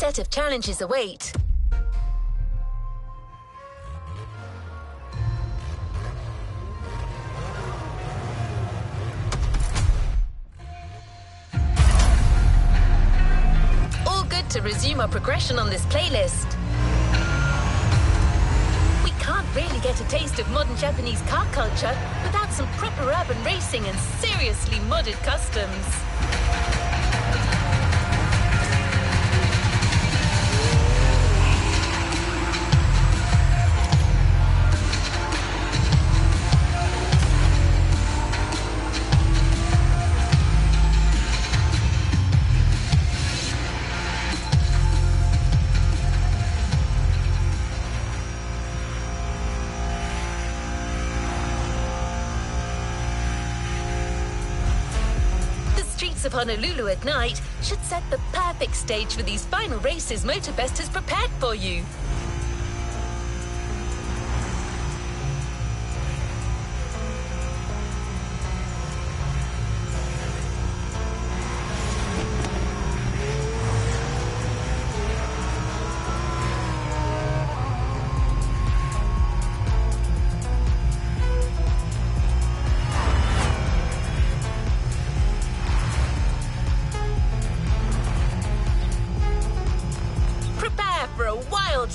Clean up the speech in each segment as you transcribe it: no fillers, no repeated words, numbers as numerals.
set of challenges await. All good to resume our progression on this playlist. We can't really get a taste of modern Japanese car culture without some proper urban racing and seriously modded customs. Of Honolulu at night should set the perfect stage for these final races MotoBest has prepared for you.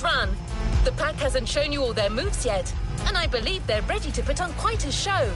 Run. The pack hasn't shown you all their moves yet, and I believe they're ready to put on quite a show.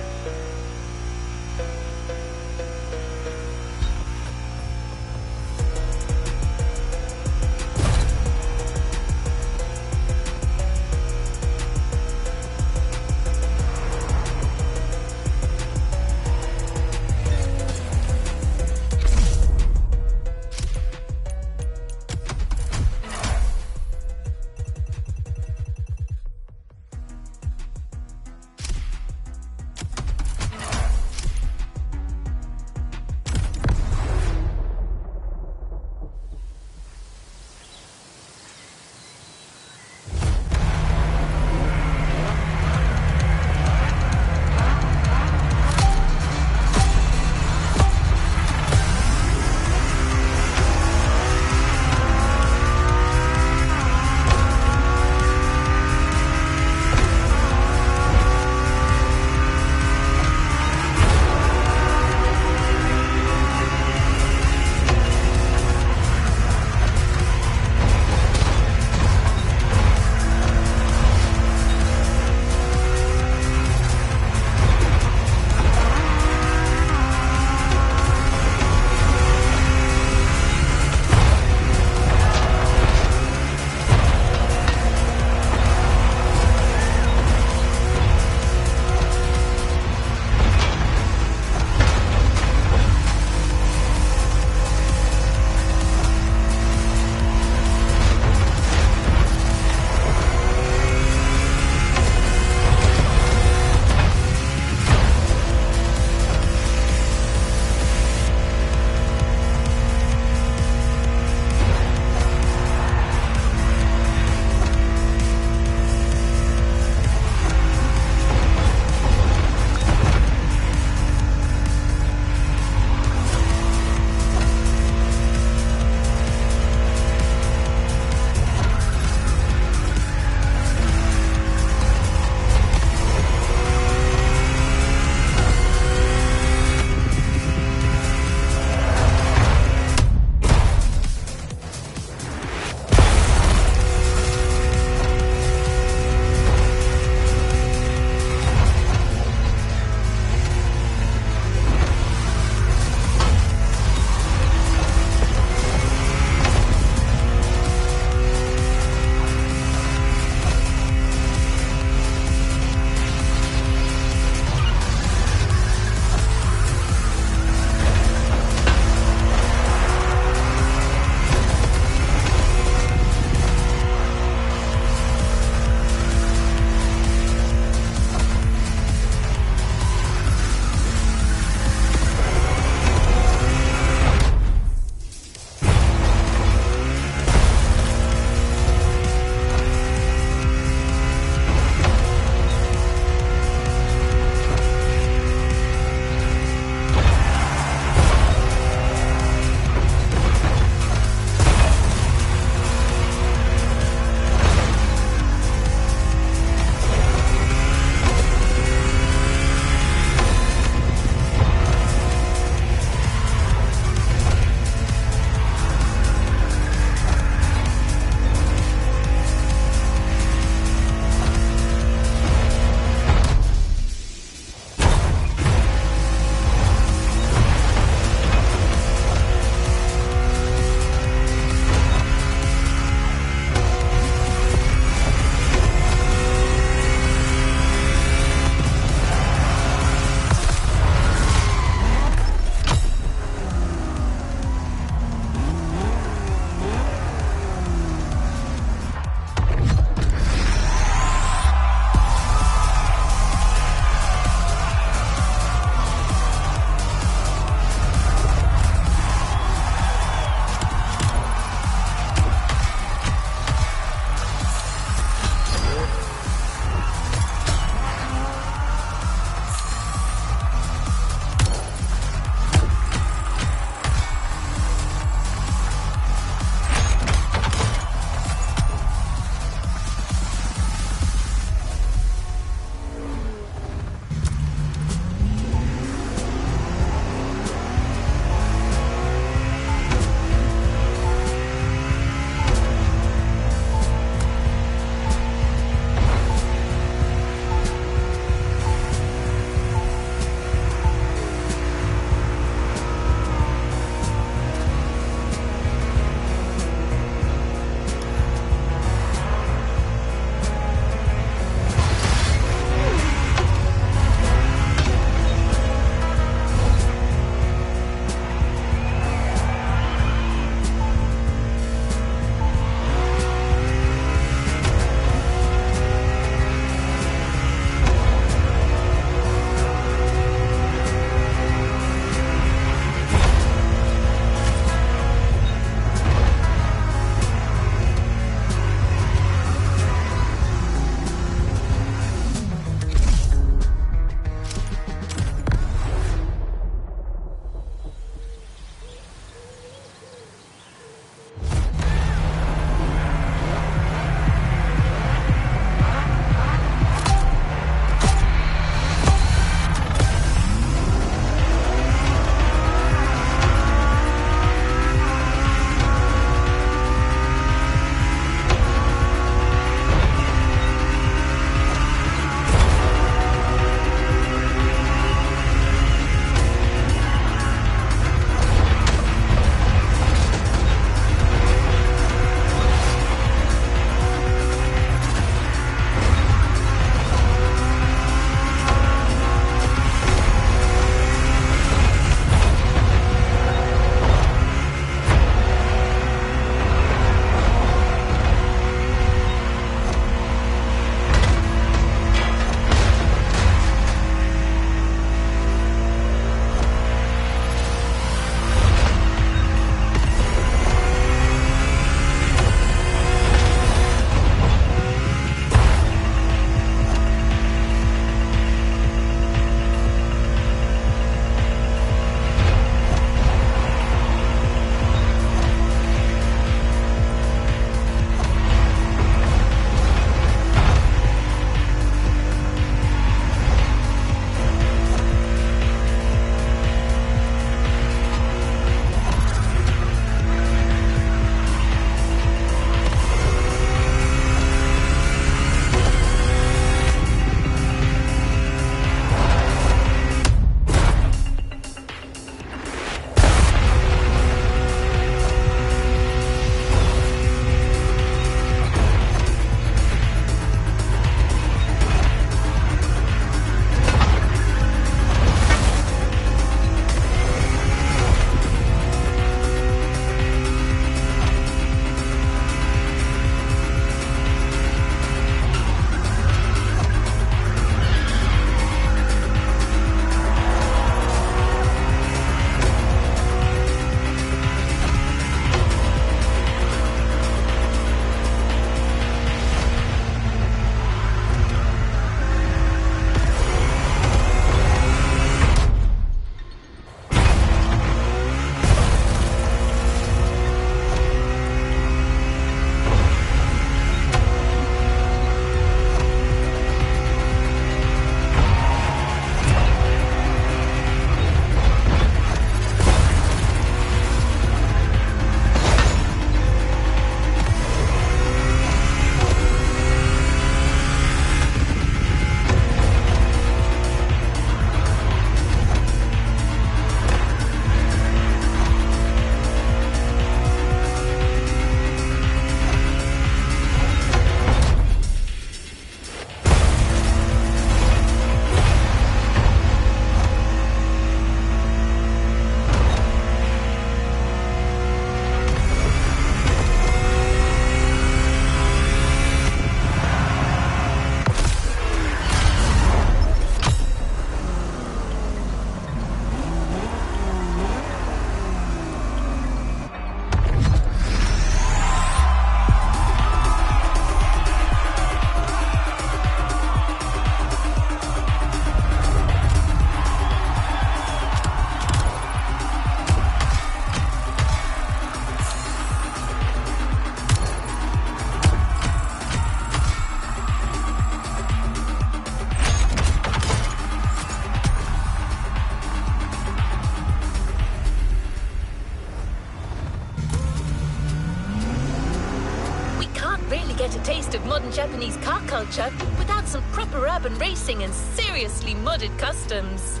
culture without some proper urban racing and seriously modded customs.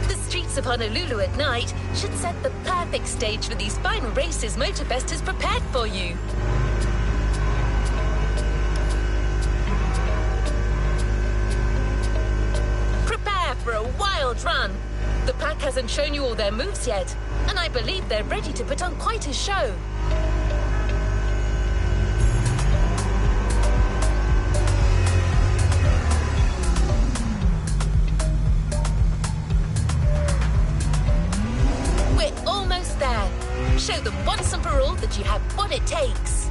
The streets of Honolulu at night should set the perfect stage for these final races Motorfest has prepared for you. Prepare for a wild run. The pack hasn't shown you all their moves yet, and I believe they're ready to put on quite a show. We're almost there. Show them once and for all that you have what it takes.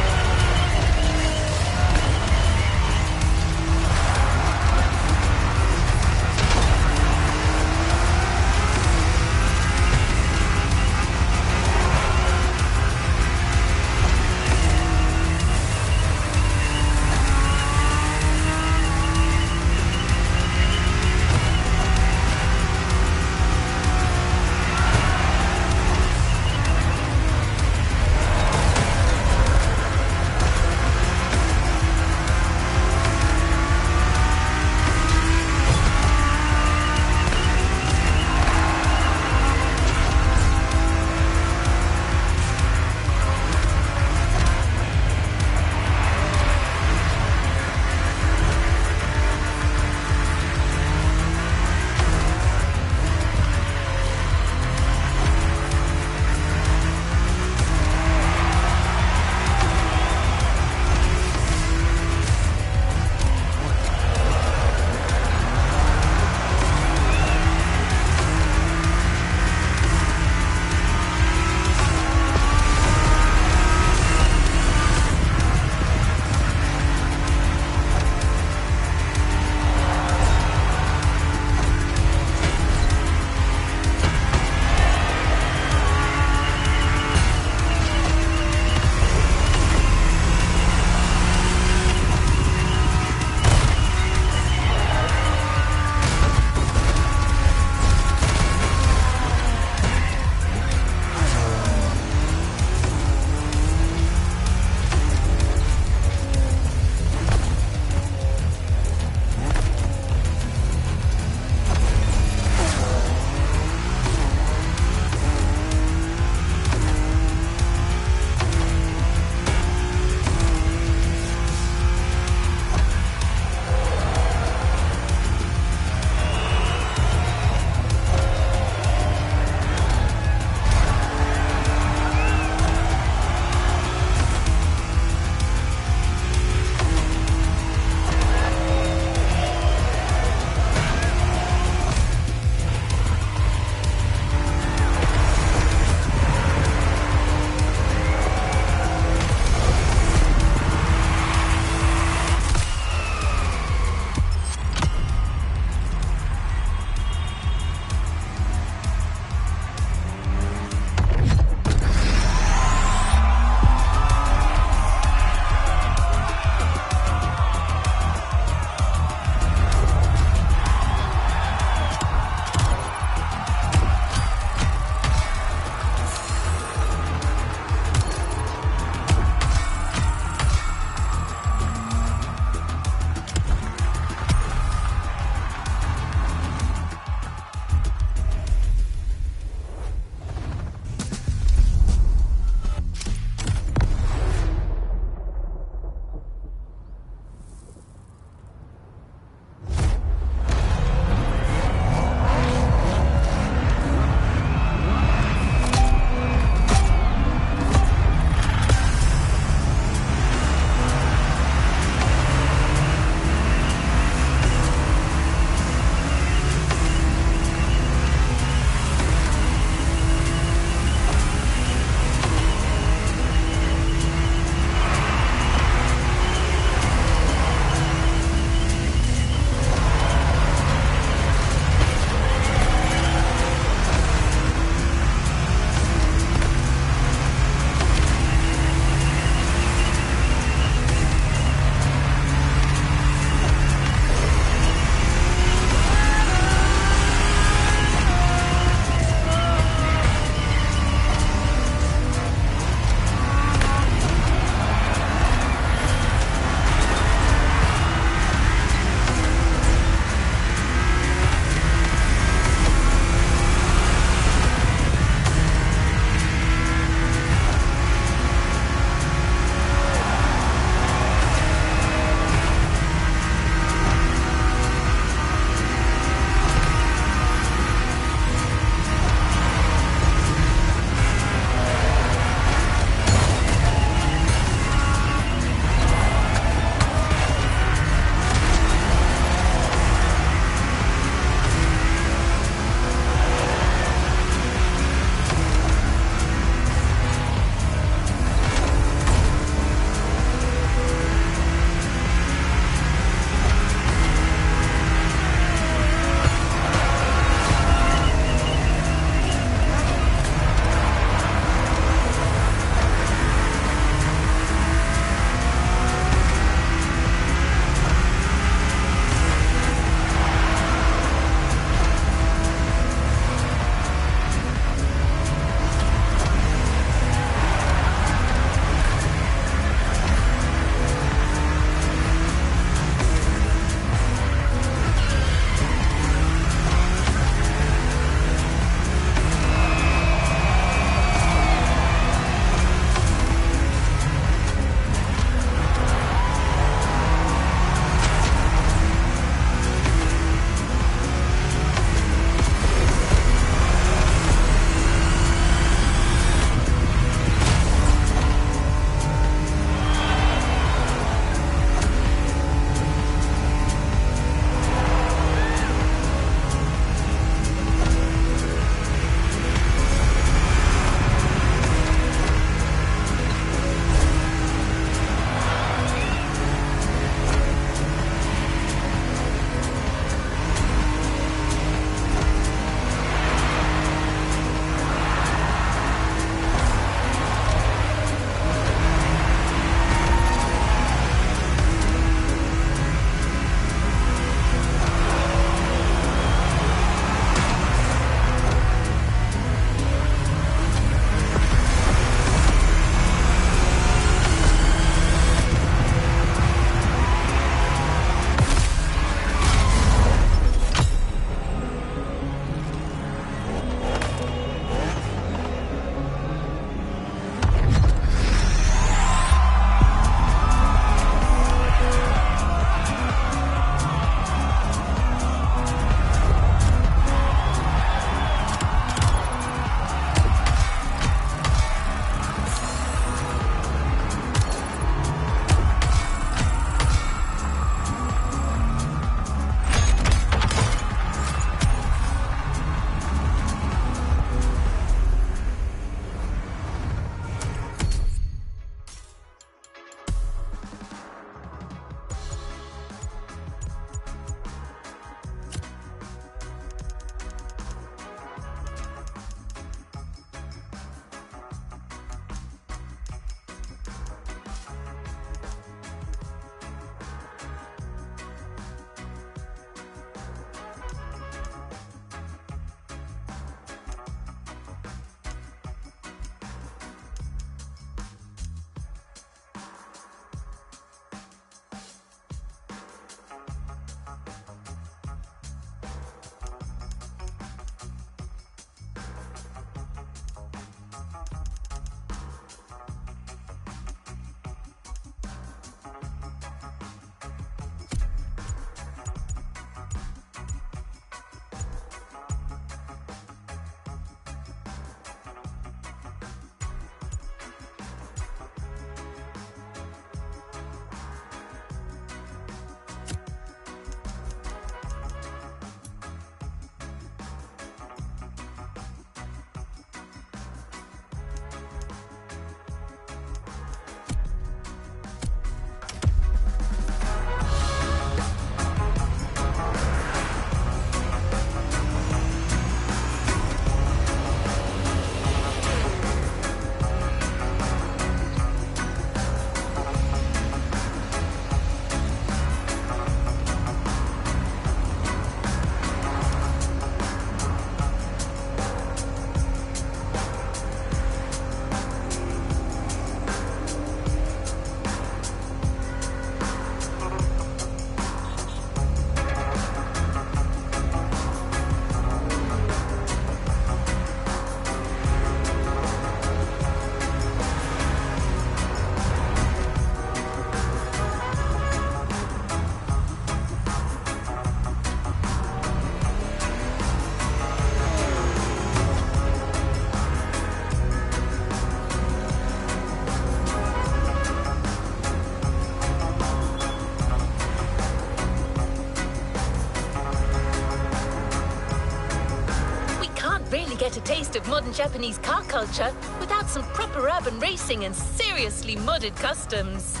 of modern Japanese car culture without some proper urban racing and seriously modded customs.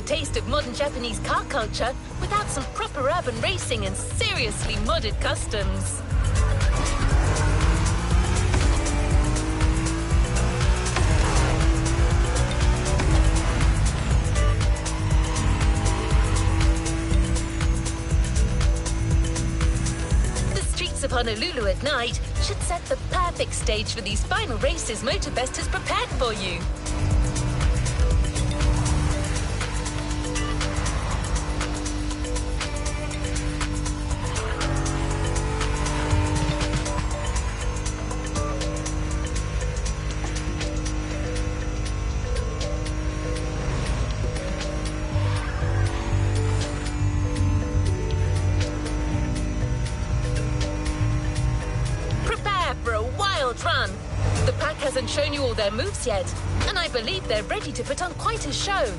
a taste of modern Japanese car culture without some proper urban racing and seriously modded customs. The streets of Honolulu at night should set the perfect stage for these final races Motorbest has prepared for you. For a wild run. The pack hasn't shown you all their moves yet, and I believe they're ready to put on quite a show.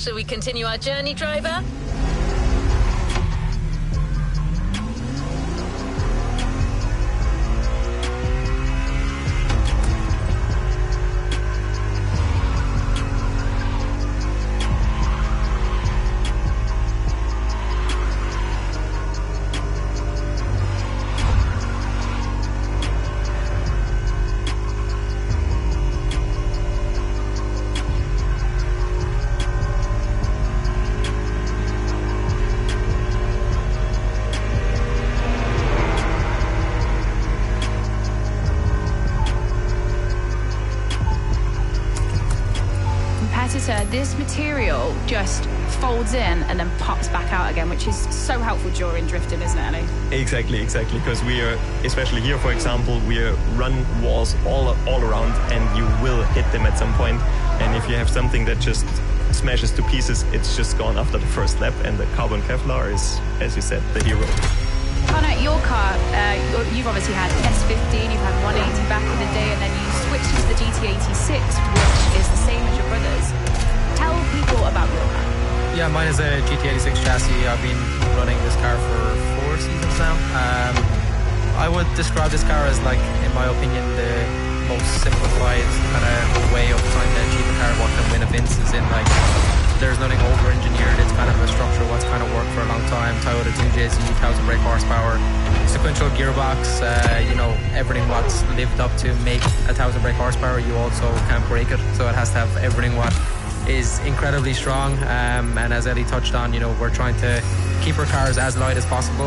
Shall we continue our journey, driver? This material just folds in and then pops back out again, which is so helpful during drifting, isn't it, Ellie? Exactly, because we are, especially here, for example, we run walls all around, and you will hit them at some point. And if you have something that just smashes to pieces, it's just gone after the first lap. And the carbon Kevlar is, as you said, the hero. Connor, your car, you've obviously had S15, you've had 180 back in the day, and then you switched to the GT86, which is the same as your brother's. Tell people about your car. Yeah, mine is a GT86 chassis. I've been running this car for 4 seasons now. I would describe this car as, like, in my opinion, the most simplified kind of way of trying to achieve a car what can win events is in, like, there's nothing over-engineered. It's kind of a structure what's kind of worked for a long time. Toyota 2JZ, 1000 brake horsepower, sequential gearbox, you know, everything what's lived up to make 1000 brake horsepower, you also can't break it. So it has to have everything what is incredibly strong, and as Ellie touched on, you know, we're trying to keep our cars as light as possible.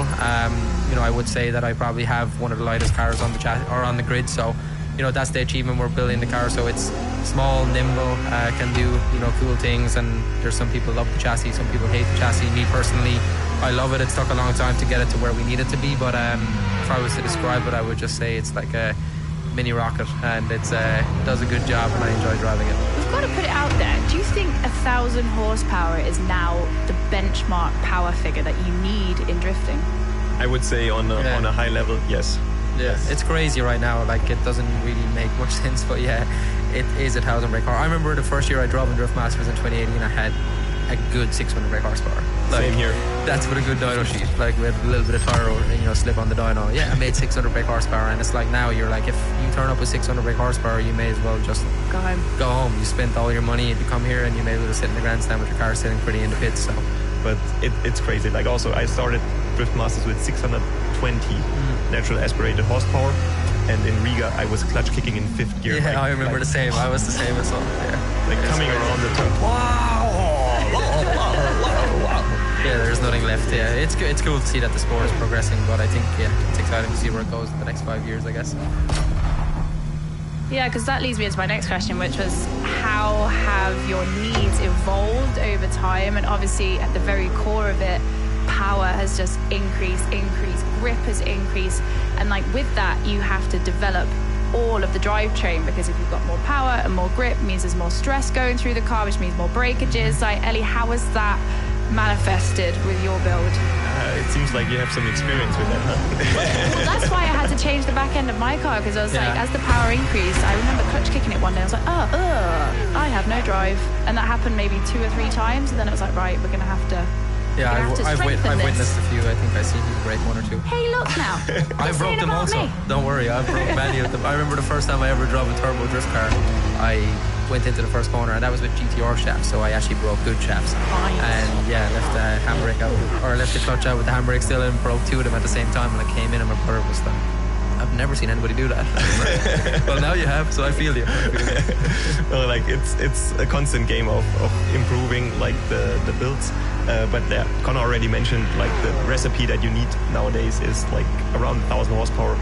You know, I would say that I probably have one of the lightest cars on the or on the grid, so you know, that's the achievement. We're building the car so it's small, nimble, can do, you know, cool things. And there's some people love the chassis, some people hate the chassis. Me personally, I love it. It's took a long time to get it to where we need it to be, but if I was to describe it, I would just say it's like a mini rocket, and it does a good job, and I enjoy driving it. We've got to put it out there. Do you think 1,000 horsepower is now the benchmark power figure that you need in drifting? I would say on a high level, yes. Yeah, it's crazy right now. Like, it doesn't really make much sense, but yeah, it is 1,000 brake horsepower. I remember the first year I drove in Drift Masters in 2018, I had a good 600 brake horsepower. Like, same here. That's with a good dyno sheet. Like, with a little bit of tire, you know, slip on the dyno. Yeah, I made 600 brake horsepower, and it's like now you're like, if you turn up with 600 brake horsepower, you may as well just go home. Go home. You spent all your money to come here, and you may as well sit in the grandstand with your car sitting pretty in the pits. So, but it's crazy. Like, also, I started Drift Masters with 620 natural aspirated horsepower, and in Riga I was clutch kicking in 5th gear. Yeah, I remember the same. I was the same as well. Yeah, like coming around the turn. Wow! Yeah, there's nothing left. Yeah, it's cool to see that the sport is progressing, but I think it's exciting to see where it goes in the next 5 years, I guess. Yeah, because that leads me into my next question, which was how have your needs evolved over time? And obviously at the very core of it, power has just increased, grip has increased, and like with that you have to develop all of the drivetrain, because if you've got more power and more grip, it means there's more stress going through the car, which means more breakages. Like, Ellie, how has that manifested with your build? It seems like you have some experience with that, huh? Well, that's why I had to change the back end of my car, because I was like, as the power increased, I remember clutch kicking it one day, I was like, I have no drive. And that happened maybe 2 or 3 times, and then it was like, right, we're going to have to... Yeah, I've witnessed a few. I think I've seen you break 1 or 2. Hey, look now. I broke them also. Me. Don't worry, I broke many of them. I remember the first time I ever drove a turbo drift car, I went into the first corner, and that was with GTR shafts, so I actually broke good shafts. Nice. And yeah, left the handbrake out, or left the clutch out with the handbrake still, and broke 2 of them at the same time. And I came in, and my brother was like, I've never seen anybody do that. Like, well, now you have, so I feel you. Well, like it's a constant game of improving like the builds. But yeah, Connor already mentioned like the recipe that you need nowadays is like around 1,000 horsepower,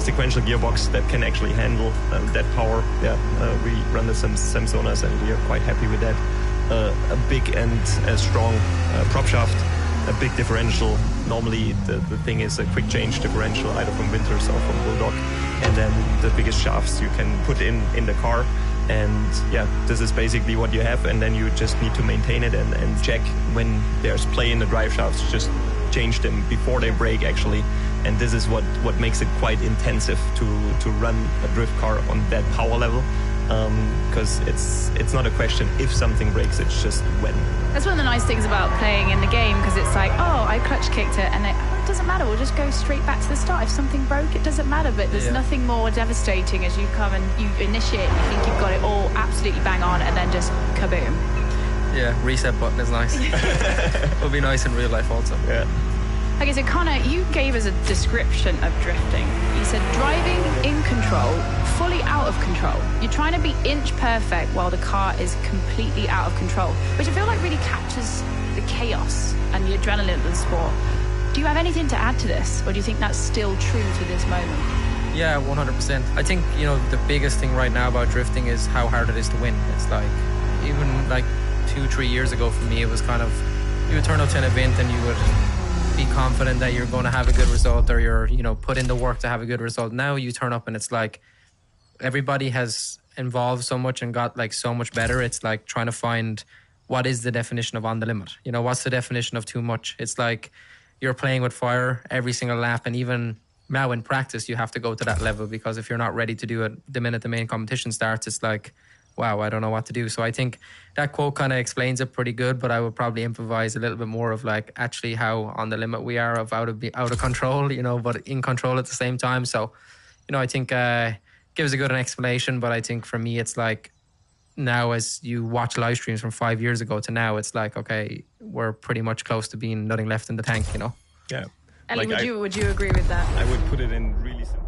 sequential gearbox that can actually handle that power. Yeah, we run the Samsonas, and we are quite happy with that. A big and a strong prop shaft, a big differential. Normally the thing is a quick change differential, either from Winters or from Bulldog, and then the biggest shafts you can put in the car. And yeah, this is basically what you have, and then you just need to maintain it and check when there's play in the drive shafts, just change them before they break actually. And this is what makes it quite intensive to run a drift car on that power level. because it's not a question if something breaks, it's just when. That's one of the nice things about playing in the game, because it's like, oh, I clutch kicked it, and it doesn't matter, we'll just go straight back to the start. If something broke, it doesn't matter, but there's nothing more devastating as you come and you initiate, you think you've got it all absolutely bang on, and then just kaboom. Yeah, reset button is nice. It would be nice in real life also. Yeah. Okay, so Connor, you gave us a description of drifting. You said driving in control, fully out of control. You're trying to be inch perfect while the car is completely out of control, which I feel like really captures the chaos and the adrenaline of the sport. Do you have anything to add to this, or do you think that's still true to this moment? Yeah, 100%. I think, the biggest thing right now about drifting is how hard it is to win. It's like, even like 2-3 years ago for me, it was kind of, you would turn up to an event and you would be confident that you're going to have a good result, or you're, put in the work to have a good result. Now you turn up and it's like everybody has evolved so much and got like so much better. It's like trying to find what is the definition of on the limit. What's the definition of too much? It's like you're playing with fire every single lap, and even now in practice you have to go to that level, because if you're not ready to do it the minute the main competition starts, it's like, wow, I don't know what to do. So I think that quote kind of explains it pretty good, but I would probably improvise a little bit more of like actually how on the limit we are of out of control, but in control at the same time. So, I think gives a good an explanation, but I think for me it's like now as you watch live streams from 5 years ago to now, it's like, okay, we're pretty much close to being nothing left in the tank, Yeah. Ellie, would you agree with that? I would put it in really simple.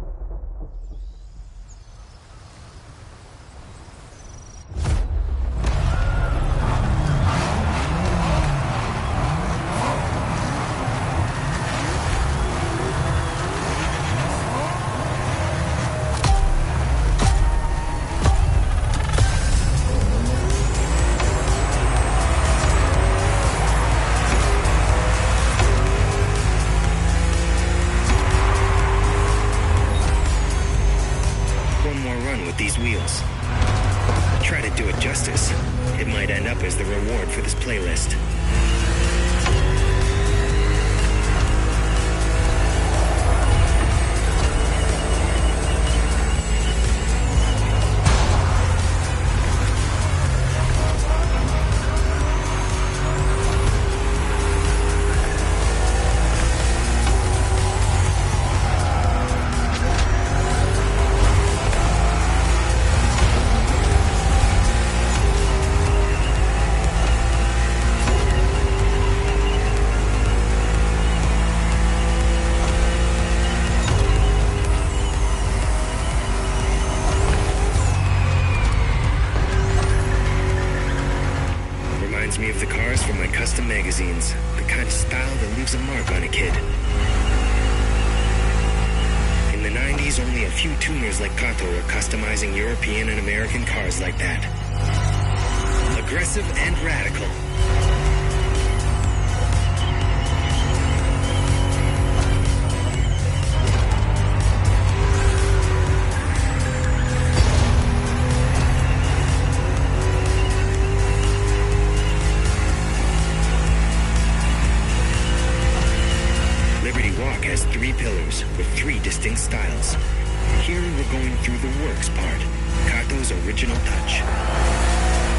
Me of the cars from my custom magazines, the kind of style that leaves a mark on a kid. In the 90s, only a few tuners like Kato were customizing European and American cars like that. Aggressive and radical. With 3 distinct styles. Here we're going through the works part, Kato's original touch.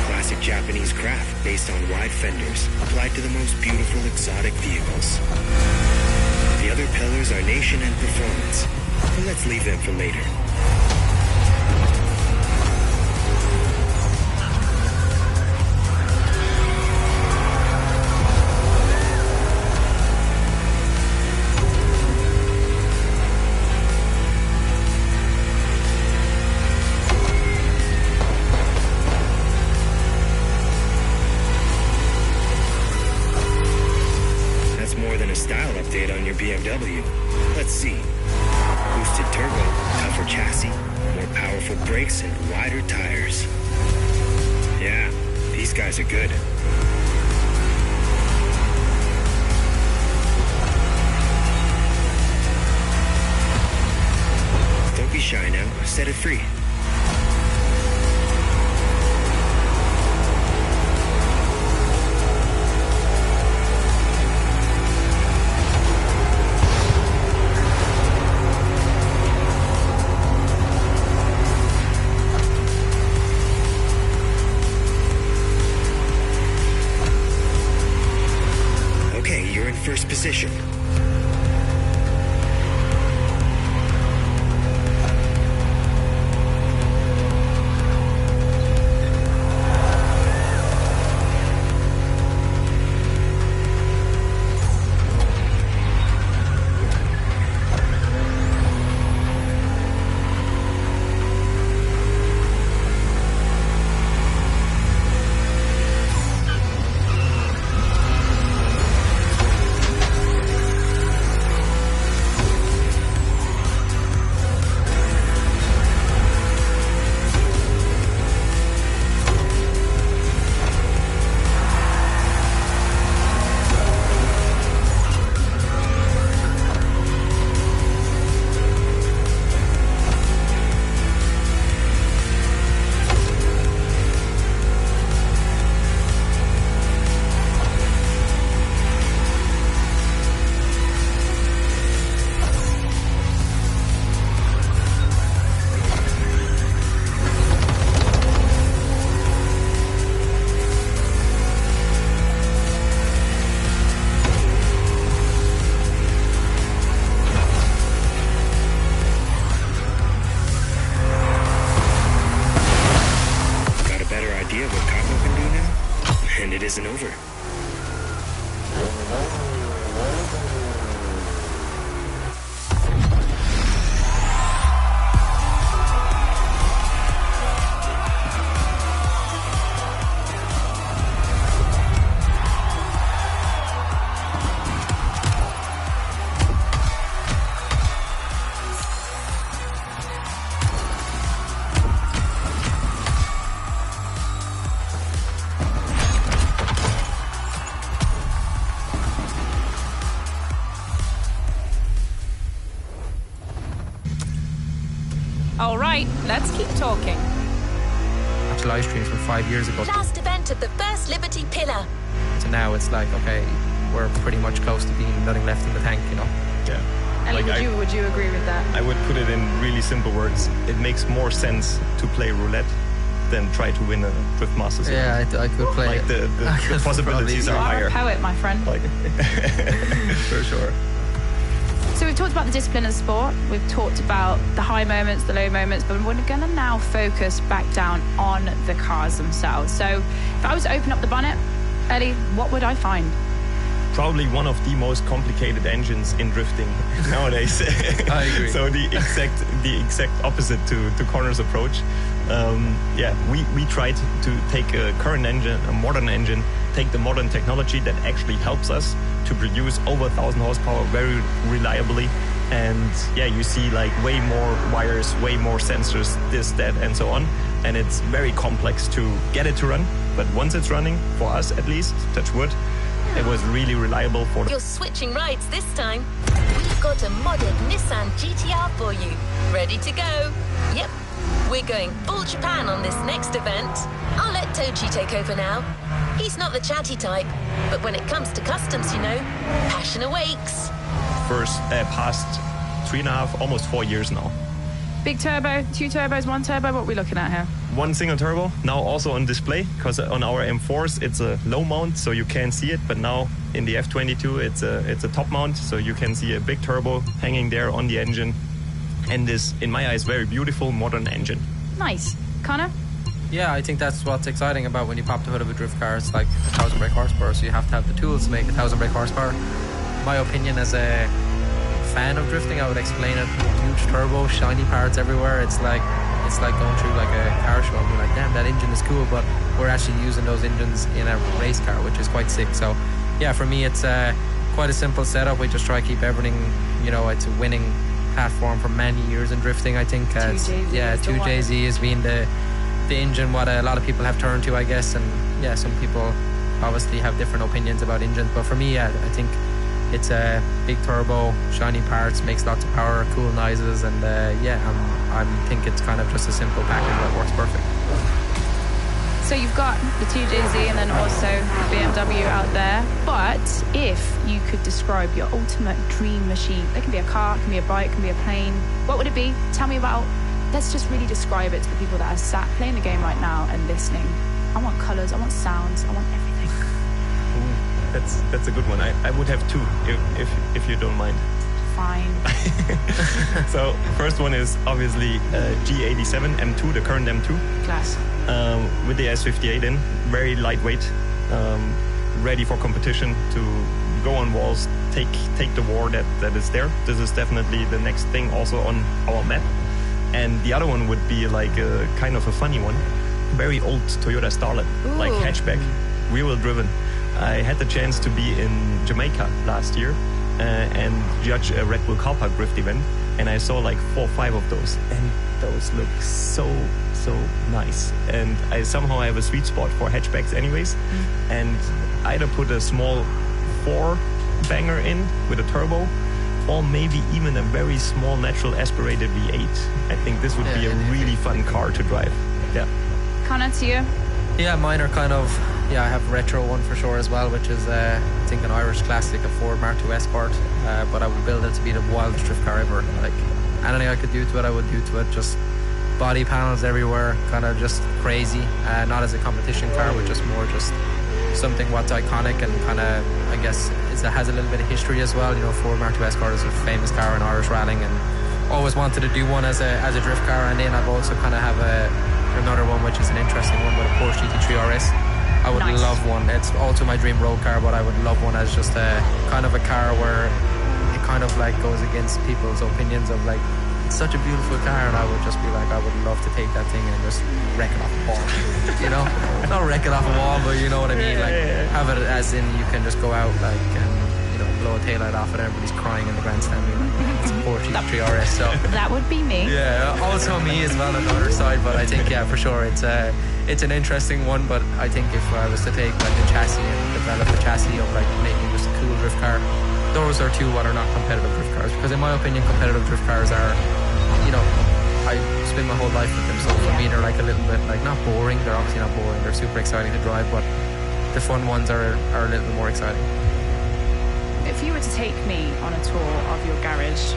Classic Japanese craft based on wide fenders, applied to the most beautiful exotic vehicles. The other pillars are nation and performance, but let's leave them for later. BMW. Let's see. Boosted turbo, tougher chassis, more powerful brakes, and wider tires. Yeah, these guys are good. Don't be shy now. Set it free. first position. Isn't over. All right, let's keep talking. Watch live streams from 5 years ago Last event of the first Liberty Pillar. to now, it's like, okay, we're pretty much close to being nothing left in the tank, you know. Yeah. Ellie, Like would you agree with that? I would put it in really simple words. It makes more sense to play roulette than try to win a Drift Masters. Yeah, I could play Like it. the possibilities You are are higher. a poet, my friend. Like for sure. So we've talked about the discipline of sport. We've talked about the high moments, the low moments, but we're going to now focus back down on the cars themselves. So if I was to open up the bonnet, Ellie, what would I find? Probably one of the most complicated engines in drifting nowadays. I agree. So the exact opposite to Connor's approach. We tried to take a current engine, a modern engine, take the modern technology that actually helps us to produce over 1,000 horsepower very reliably. And you see like way more wires, way more sensors, this, that, and so on. And it's very complex to get it to run. But once it's running, for us at least, touch wood, it was really reliable for You're switching rides this time. We've got a modded Nissan GTR for you. Ready to go? Yep. We're going full Japan on this next event. I'll let Toji take over now. He's not the chatty type, but when it comes to customs, passion awakes. past 3.5, almost 4 years now. Big turbo, 2 turbos, 1 turbo, what are we looking at here? One single turbo, now also on display, because on our M4s it's a low mount, so you can't see it, but now in the F22 it's a top mount, so you can see a big turbo hanging there on the engine, and this, in my eyes, very beautiful modern engine. Nice. Connor? Yeah, I think that's what's exciting about when you pop the hood of a drift car. It's like 1,000 brake horsepower, so you have to have the tools to make 1,000 brake horsepower. My opinion as a fan of drifting, I would explain it: huge turbo, shiny parts everywhere. It's like going through like a car show and be like, damn, that engine is cool, but we're actually using those engines in a race car, which is quite sick. So yeah, for me it's quite a simple setup. We just try to keep everything, it's a winning platform for many years in drifting. I think 2JZ has been the engine what a lot of people have turned to, I guess. And yeah, some people obviously have different opinions about engines, but for me, I think it's a big turbo, shiny parts, makes lots of power, cool noises, and I think it's kind of just a simple package that works perfect. So you've got the 2JZ and then also the BMW out there, but if you could describe your ultimate dream machine, it can be a car, it can be a bike, it can be a plane, what would it be? Tell me about, let's just really describe it to the people that are sat playing the game right now and listening. I want colours, I want sounds, I want everything. that's a good one. I would have two if you don't mind. Fine. So first one is obviously G87 M2, the current M2. Class. With the S58 in, very lightweight, ready for competition to go on walls, take the war that is there. This is definitely the next thing also on our map. And the other one would be like a kind of a funny one. Very old Toyota Starlet, like hatchback, rear-wheel driven. I had the chance to be in Jamaica last year and judge a Red Bull Car Park Drift event, and I saw like 4 or 5 of those, and those look so nice. And I somehow have a sweet spot for hatchbacks anyways, and either put a small 4-banger in with a turbo, or maybe even a very small natural aspirated V8. I think this would be a really fun car to drive. Yeah. Connor, to you? Yeah, mine are kind of, I have a retro one for sure as well, which is, I think, an Irish classic, a Ford Mark II Escort, but I would build it to be the wildest drift car ever. Like, anything I could do to it, I would do to it. Just body panels everywhere, kind of just crazy. Not as a competition car, but just more just something what's iconic and kind of, I guess, it has a little bit of history as well. You know, Ford Mark II Escort is a famous car in Irish rallying, and always wanted to do one as a drift car. And then I've also kind of have another one, which is an interesting one, with a Porsche GT3 RS. I would love one. It's also my dream road car, but I would love one as just a kind of a car where it kind of like goes against people's opinions of like, it's such a beautiful car, and I would just be like, I would love to take that thing and just wreck it off a wall. You know, not wreck it off a wall, but you know what I mean. Like have it as in you can just go out like and blow a taillight off it, and everybody's crying in the grandstand. It's a Porsche GT3 RS. So that would be me. Yeah, also me as well on the other side. But I think for sure it's an interesting one. But I think if I was to take like the chassis and develop a chassis of like making just a cool drift car, those are two what are not competitive drift cars. Because in my opinion, competitive drift cars are, I spend my whole life with them. So for me, they're like a little bit like not boring. They're obviously not boring. They're super exciting to drive, but the fun ones are a little bit more exciting. If you were to take me on a tour of your garage,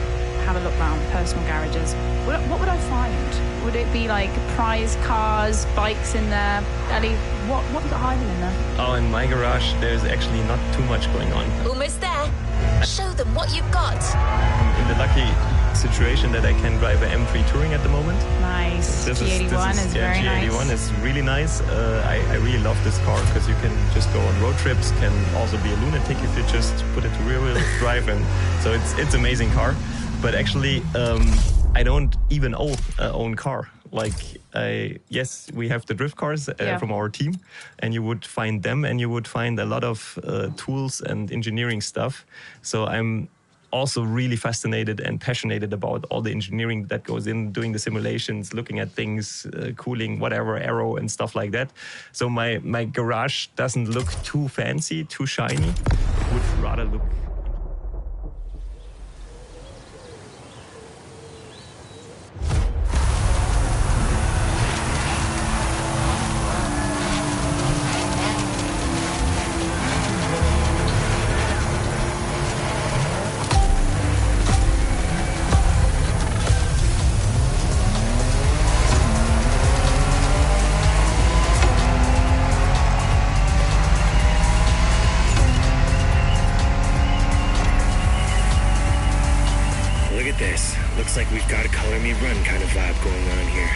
have a look around personal garages, what would I find? Would it be like prize cars, bikes in there? Ellie, what have you got hiding in there? Oh, in my garage, there's actually not too much going on. Almost there. Show them what you've got. In the lucky situation that I can drive an M3 Touring at the moment. Nice. G81 is very nice. G81 is really nice. I really love this car because you can just go on road trips, can also be a lunatic if you just put it to rear wheel drive, and so it's amazing car. But actually, I don't even own car. Like, yes, we have the drift cars from our team, and you would find them, and you would find a lot of tools and engineering stuff. So I'm also really fascinated and passionate about all the engineering that goes in doing the simulations, looking at things, cooling, whatever, aero and stuff like that. So my garage doesn't look too fancy, too shiny. It would rather look... Looks like we've got a color me run kind of vibe going on here.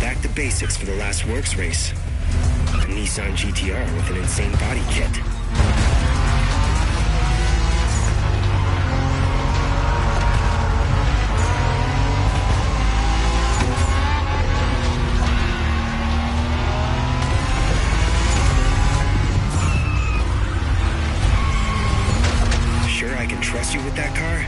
Back to basics for the last works race. A Nissan GTR with an insane body kit. Trust you with that car?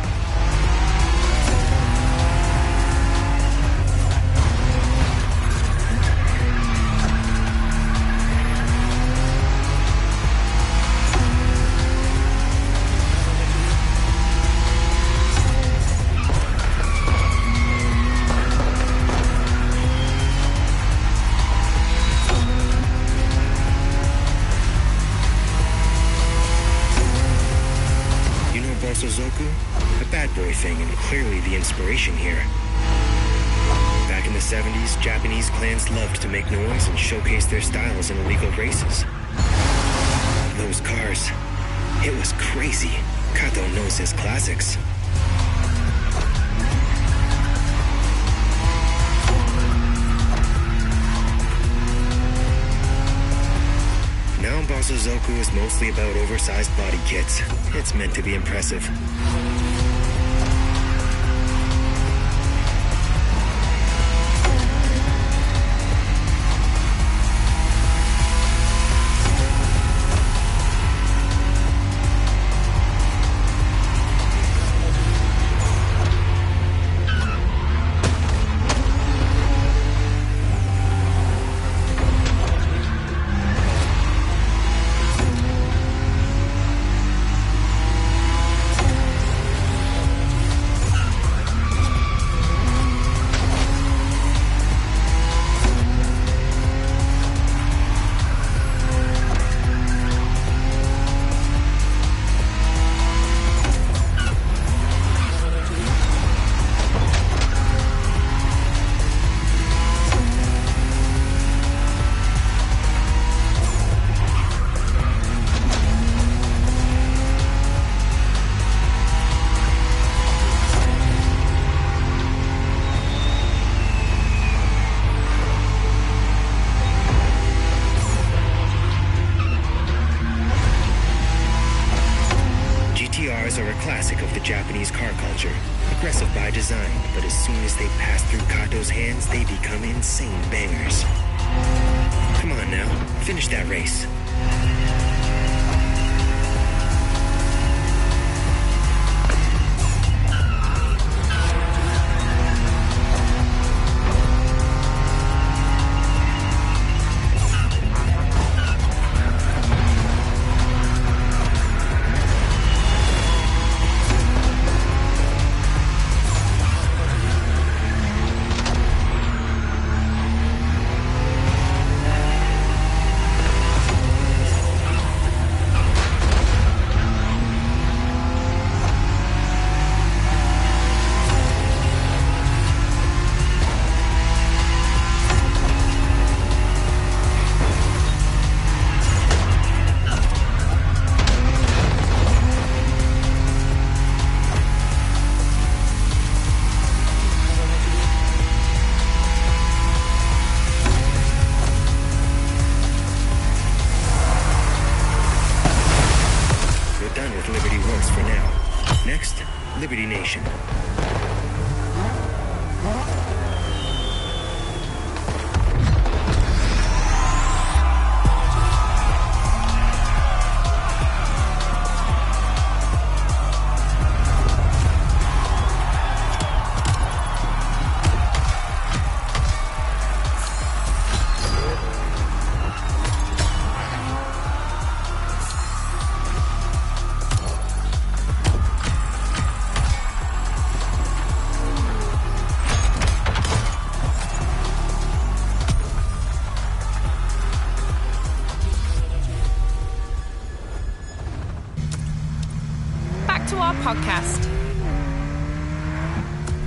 Suzuku, a bad boy thing and clearly the inspiration here. Back in the the 70s, Japanese clans loved to make noise and showcase their styles in illegal races. Those cars, it was crazy. Kato knows his classics. Now Basozoku is mostly about oversized body kits. It's meant to be impressive. GTRs are a classic of the Japanese car culture. Aggressive by design, but as soon as they pass through Kato's hands, they become insane bangers. Come on now, finish that race. Liberty Nation. To our podcast.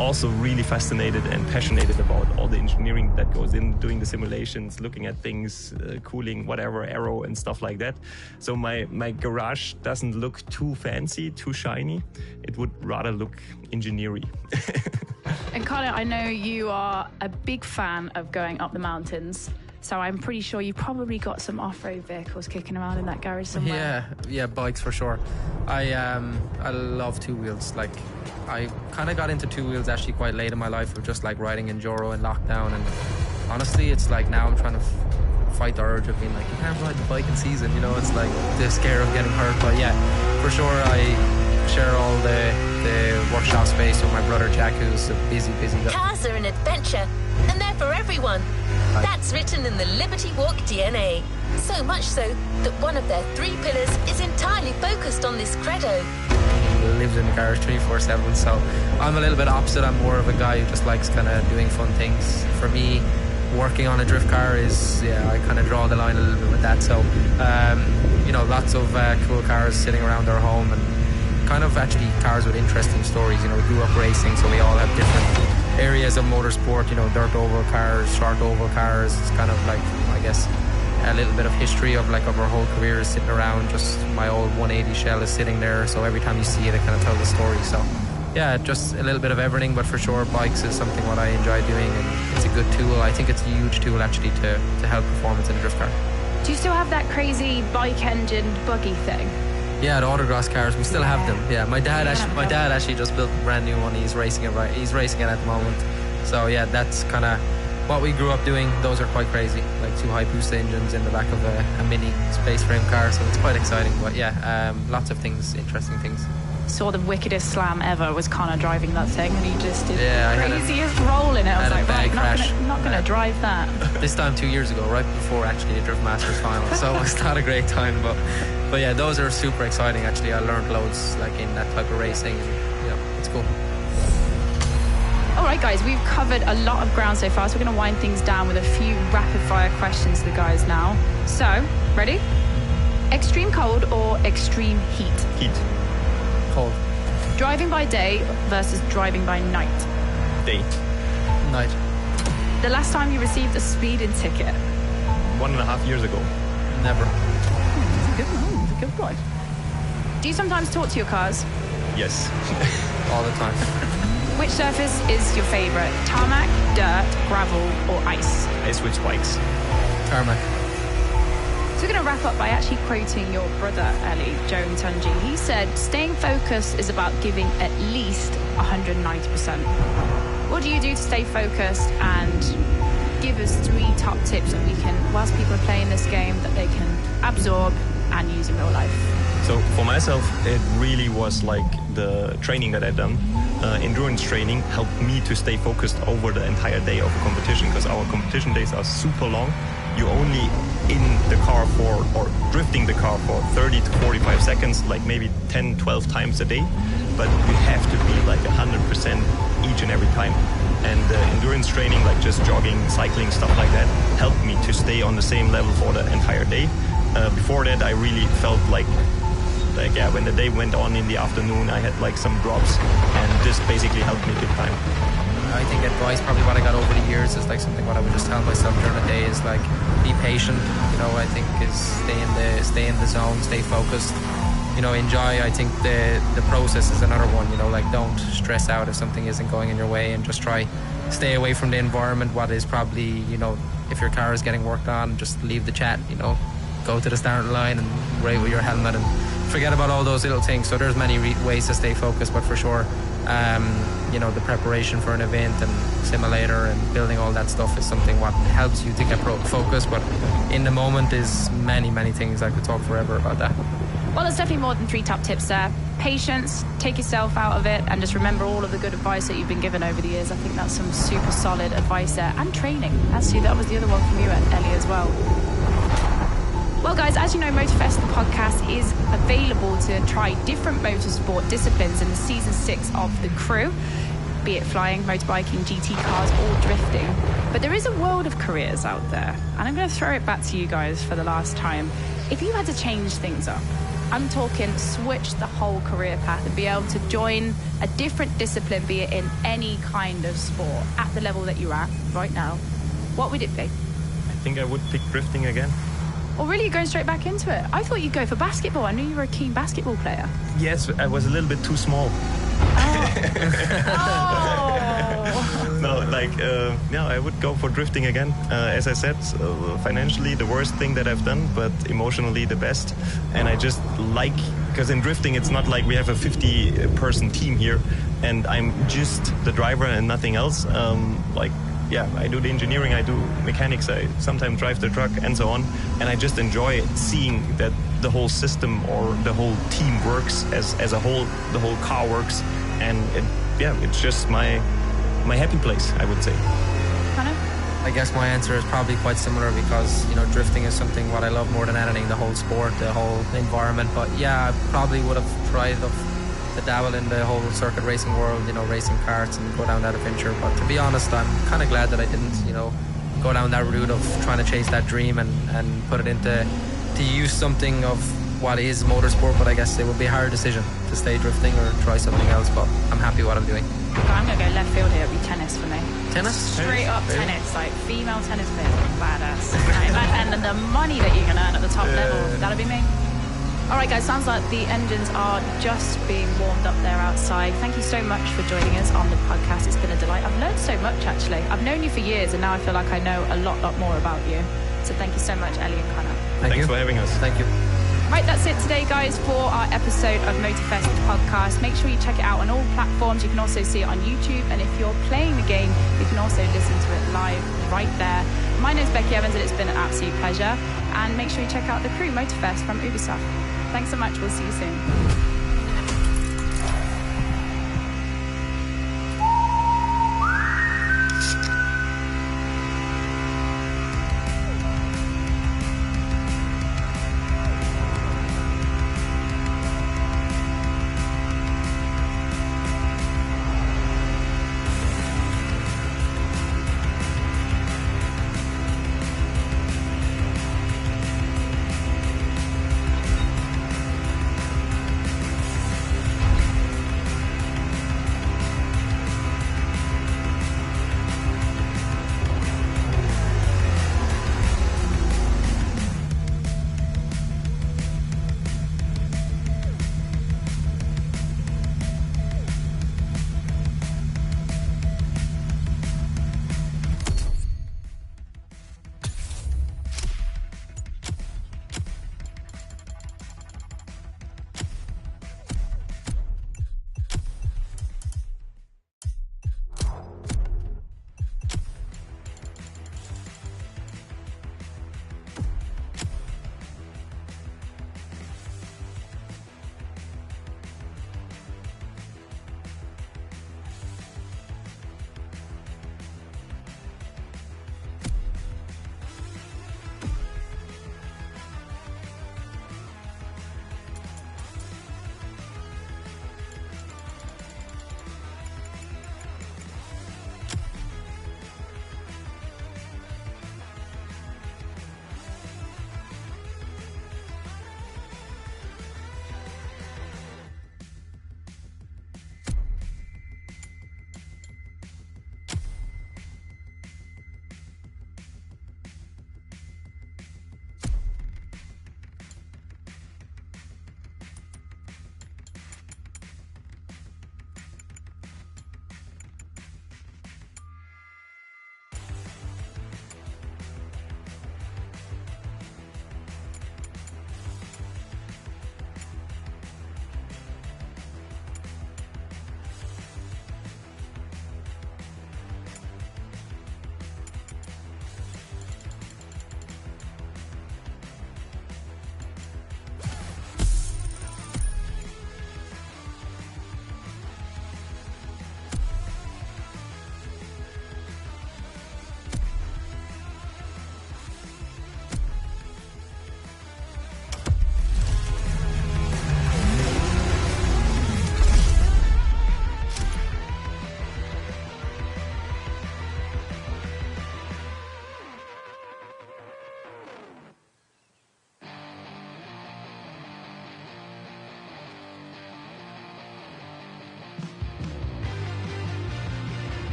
Also really fascinated and passionate about all the engineering that goes in doing the simulations, looking at things, cooling, whatever, aero and stuff like that. So my garage doesn't look too fancy, too shiny. It would rather look engineering. And Connor, I know you are a big fan of going up the mountains. So I'm pretty sure you've probably got some off-road vehicles kicking around in that garage somewhere. Yeah, bikes for sure. I love two wheels. Like, I kind of got into two wheels actually quite late in my life of just like riding enduro and lockdown. And honestly, it's like now I'm trying to fight the urge of being like, you can't ride the bike in season. You know, it's like the scare of getting hurt. But yeah, for sure, I share all the workshop space with my brother Jack, who's a busy guy. Cars are an adventure, and they're for everyone. That's written in the Liberty Walk DNA. So much so that one of their 3 pillars is entirely focused on this credo. Lives in the garage 24/7, so I'm a little bit opposite. I'm more of a guy who just likes kind of doing fun things. For me, working on a drift car is, I kind of draw the line a little bit with that. So, lots of cool cars sitting around our home, and kind of actually cars with interesting stories. You know, we grew up racing, so we all have different areas of motorsport, you know, dirt oval cars, short oval cars. It's kind of like, I guess, a little bit of history of like of our whole career is sitting around. Just my old 180 shell is sitting there, so every time you see it, it kind of tells a story. So yeah, just a little bit of everything, but for sure bikes is something what I enjoy doing, and it's a good tool. I think it's a huge tool actually to help performance in a drift car. Do you still have that crazy bike engined buggy thing? Yeah, the autocross cars, we still have them. Yeah, my dad actually just built a brand new one. He's racing it at the moment. So yeah, that's kind of what we grew up doing. Those are quite crazy, like 2 Hayabusa engines in the back of a mini space frame car. So it's quite exciting. But yeah, lots of things, interesting things. Saw the wickedest slam ever was Connor driving that thing, and he just did the craziest roll in it. I was like, right, crash. not gonna drive that. This time 2 years ago, right before actually the Drift Masters final. So it's not a great time, but yeah, those are super exciting. Actually, I learned loads like in that type of racing. And, yeah, it's cool. All right, guys, we've covered a lot of ground so far, so we're going to wind things down with a few rapid-fire questions to the guys now. So, ready? Extreme cold or extreme heat? Heat. Cold. Driving by day versus driving by night? Day. Night. The last time you received a speeding ticket? 1.5 years ago. Never. That's a good one. That's a good one. Do you sometimes talk to your cars? Yes. All the time. Which surface is your favorite? Tarmac, dirt, gravel, or ice? I switch bikes. Tarmac. So we're going to wrap up by actually quoting your brother, Ellie, Joe Tunji. He said, staying focused is about giving at least 190%. What do you do to stay focused? And give us 3 top tips that we can, whilst people are playing this game, that they can absorb and use in real life. So for myself, it really was like the training that I've done. Endurance training helped me to stay focused over the entire day of a competition, because our competition days are super long. You're only in the car for, or drifting the car for 30 to 45 seconds, like maybe 10, 12 times a day. But you have to be like 100% each and every time. And endurance training, like just jogging, cycling, stuff like that, helped me to stay on the same level for the entire day. Before that, I really felt like yeah, when the day went on in the afternoon, I had like some drops, and this basically helped me big time. I think advice, probably what I got over the years, is like something what I would just tell myself during the day is like, be patient. You know, I think is stay in the zone, stay focused. You know, enjoy. I think the process is another one. You know, like don't stress out if something isn't going in your way, and just try stay away from the environment. What is probably, you know, if your car is getting worked on, just leave the chat. You know, go to the starting line and ride with your helmet and forget about all those little things. So there's many ways to stay focused, but for sure, you know, the preparation for an event and simulator and building all that stuff is something what helps you to get focused. But in the moment is many things. I could talk forever about that. Well, there's definitely more than 3 top tips there. Patience, take yourself out of it, and just remember all of the good advice that you've been given over the years. I think that's some super solid advice there. And training. Actually, that was the other one from you, Ellie, as well. Well, guys, as you know, Motorfest, the podcast, is available to try different motorsport disciplines in the season 6 of The Crew, be it flying, motorbiking, GT cars, or drifting. But there is a world of careers out there, and I'm going to throw it back to you guys for the last time. If you had to change things up, I'm talking switch the whole career path and be able to join a different discipline, be it in any kind of sport, at the level that you're at right now, what would it be? I think I would pick drifting again. Or really, you're going straight back into it? I thought you'd go for basketball. I knew you were a keen basketball player. Yes, I was a little bit too small. Oh. No, like, yeah, I would go for drifting again. As I said, financially the worst thing that I've done, but emotionally the best. And I just like, because in drifting it's not like we have a 50-person team here and I'm just the driver and nothing else. Like, yeah, I do the engineering, I do mechanics, I sometimes drive the truck and so on. And I just enjoy seeing that the whole system or the whole team works as a whole, the whole car works. And it's just my happy place, I would say. Connor? I guess my answer is probably quite similar because, you know, drifting is something what I love more than anything, the whole sport, the whole environment. But yeah, I probably would have tried to dabble in the whole circuit racing world, you know, racing karts and go down that adventure. But to be honest, I'm kind of glad that I didn't, you know, go down that route of trying to chase that dream and put it into to use something of what is motorsport. But I guess it would be a hard decision to stay drifting or try something else. But I'm happy what I'm doing. I'm going to go left field here. It'll be tennis for me. Tennis? Straight up tennis. Like female tennis player. Badass. And then the money that you can earn at the top level. That'll be me. All right, guys, sounds like the engines are just being warmed up there outside. Thank you so much for joining us on the podcast. It's been a delight. I've learned so much, actually. I've known you for years, and now I feel like I know a lot more about you. So thank you so much, Ellie and Connor. Thanks for having us. Thank you. Right, that's it today, guys, for our episode of Motorfest podcast. Make sure you check it out on all platforms. You can also see it on YouTube. And if you're playing the game, you can also listen to it live right there. My name's Becky Evans, and it's been an absolute pleasure. And make sure you check out the crew, Motorfest from Ubisoft. Thanks so much. We'll see you soon.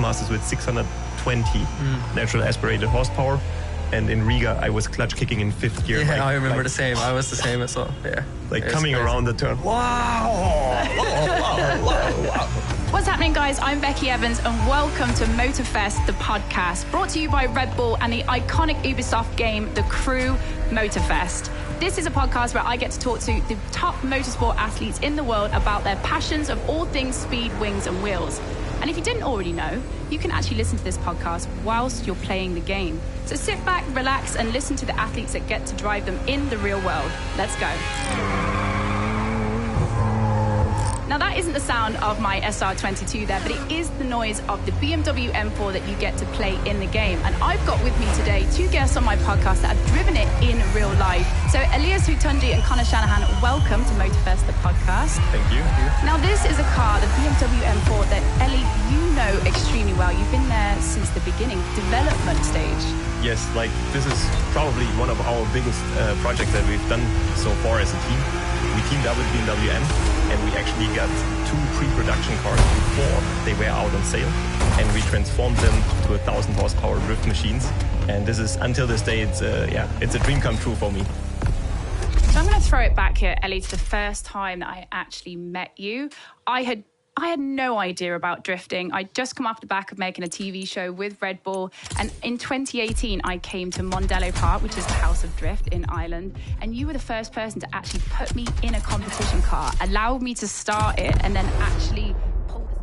Masters with 620 natural aspirated horsepower. And in Riga, I was clutch kicking in 5th gear. Yeah, I remember the same. I was the same as well. Yeah. Like coming around the turn. Wow! What's happening, guys? I'm Becky Evans, and welcome to Motorfest, the podcast, brought to you by Red Bull and the iconic Ubisoft game, The Crew Motorfest. This is a podcast where I get to talk to the top motorsport athletes in the world about their passions of all things speed, wings, and wheels. And if you didn't already know, you can actually listen to this podcast whilst you're playing the game. So sit back, relax, and listen to the athletes that get to drive them in the real world. Let's go. Now, that isn't the sound of my SR22 there, but it is the noise of the BMW M4 that you get to play in the game. And I've got with me today 2 guests on my podcast that have driven it in real life. So Elias Hutunji and Connor Shanahan, welcome to Motorfest, the podcast. Thank you. Now, this is a car, the BMW M4, that Ellie, you know extremely well. You've been there since the beginning, development stage. Yes, like this is probably one of our biggest projects that we've done so far as a team. We teamed up with BMW M, and we actually got 2 pre-production cars before they were out on sale, and we transformed them to 1,000 horsepower drift machines. And this is, until this day, it's a dream come true for me. So I'm going to throw it back here, Ellie, to the first time that I actually met you. I had no idea about drifting. I'd just come off the back of making a TV show with Red Bull. And in 2018, I came to Mondello Park, which is the House of Drift in Ireland. And you were the first person to actually put me in a competition car, allowed me to start it, and then actually pull the...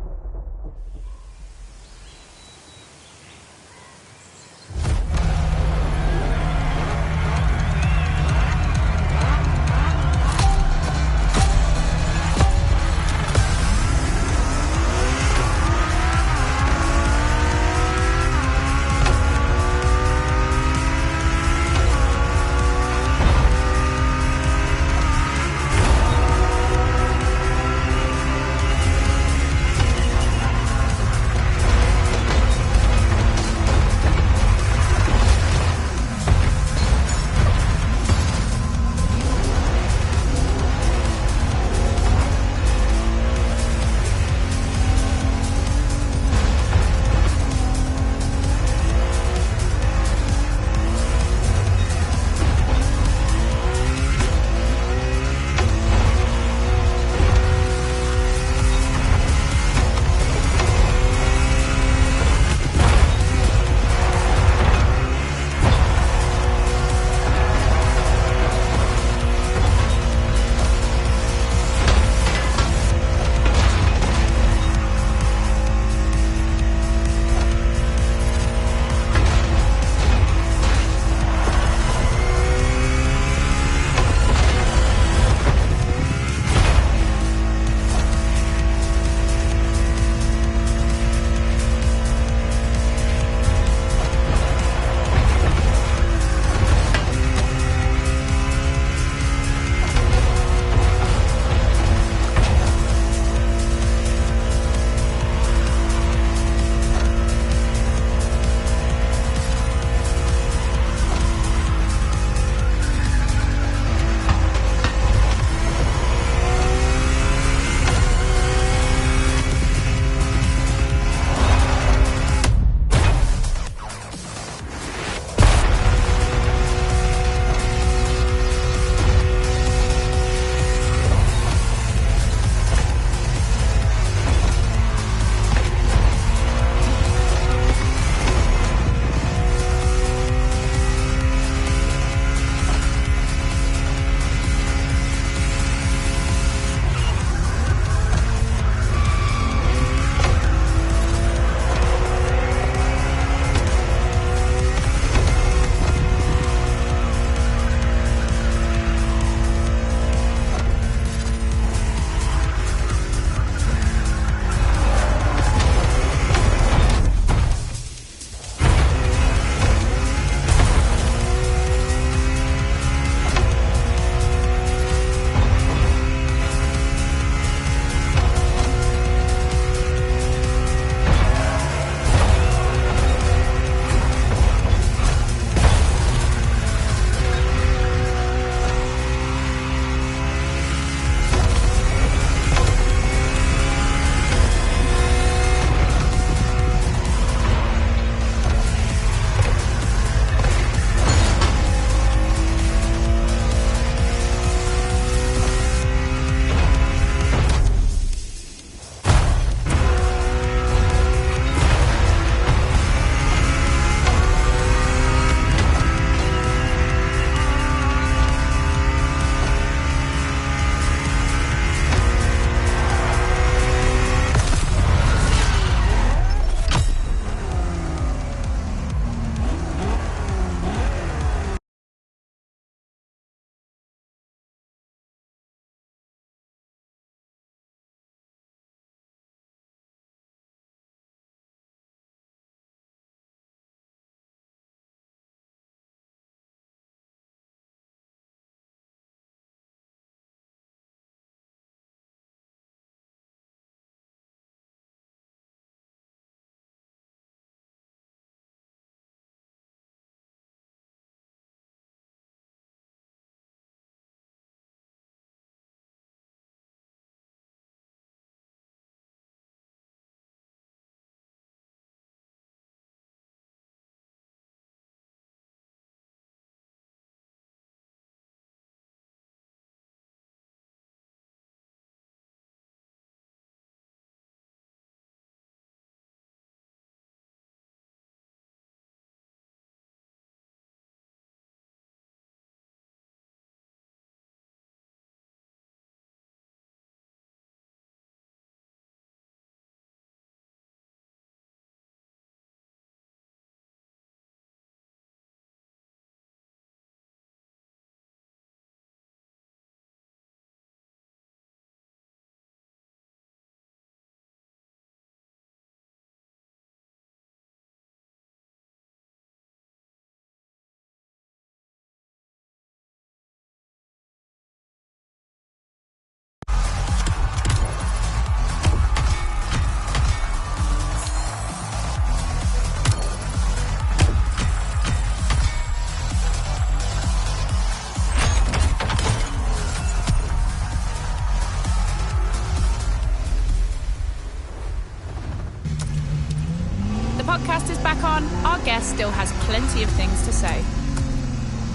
crack on. Our guest still has plenty of things to say.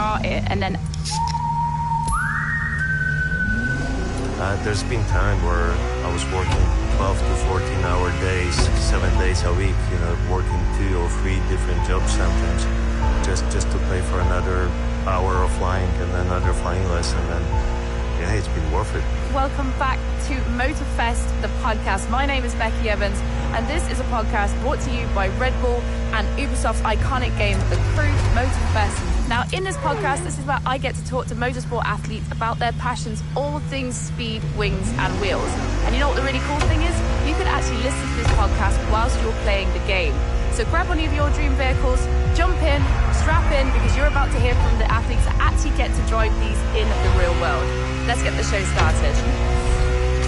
And then there's been time where I was working 12 to 14-hour days, 7 days a week, working 2 or 3 different jobs sometimes, just to pay for another hour of flying and another flying lesson. And yeah, it's been worth it. welcome back to Motorfest, the podcast. My name is Becky Evans, and this is a podcast brought to you by Red Bull and Ubisoft's iconic game, The Crew Motorfest. Now, in this podcast, this is where I get to talk to motorsport athletes about their passions, all things speed, wings, and wheels. And you know what the really cool thing is? You can actually listen to this podcast whilst you're playing the game. So grab one of your dream vehicles, jump in, strap in, because you're about to hear from the athletes that actually get to drive these in the real world. Let's get the show started.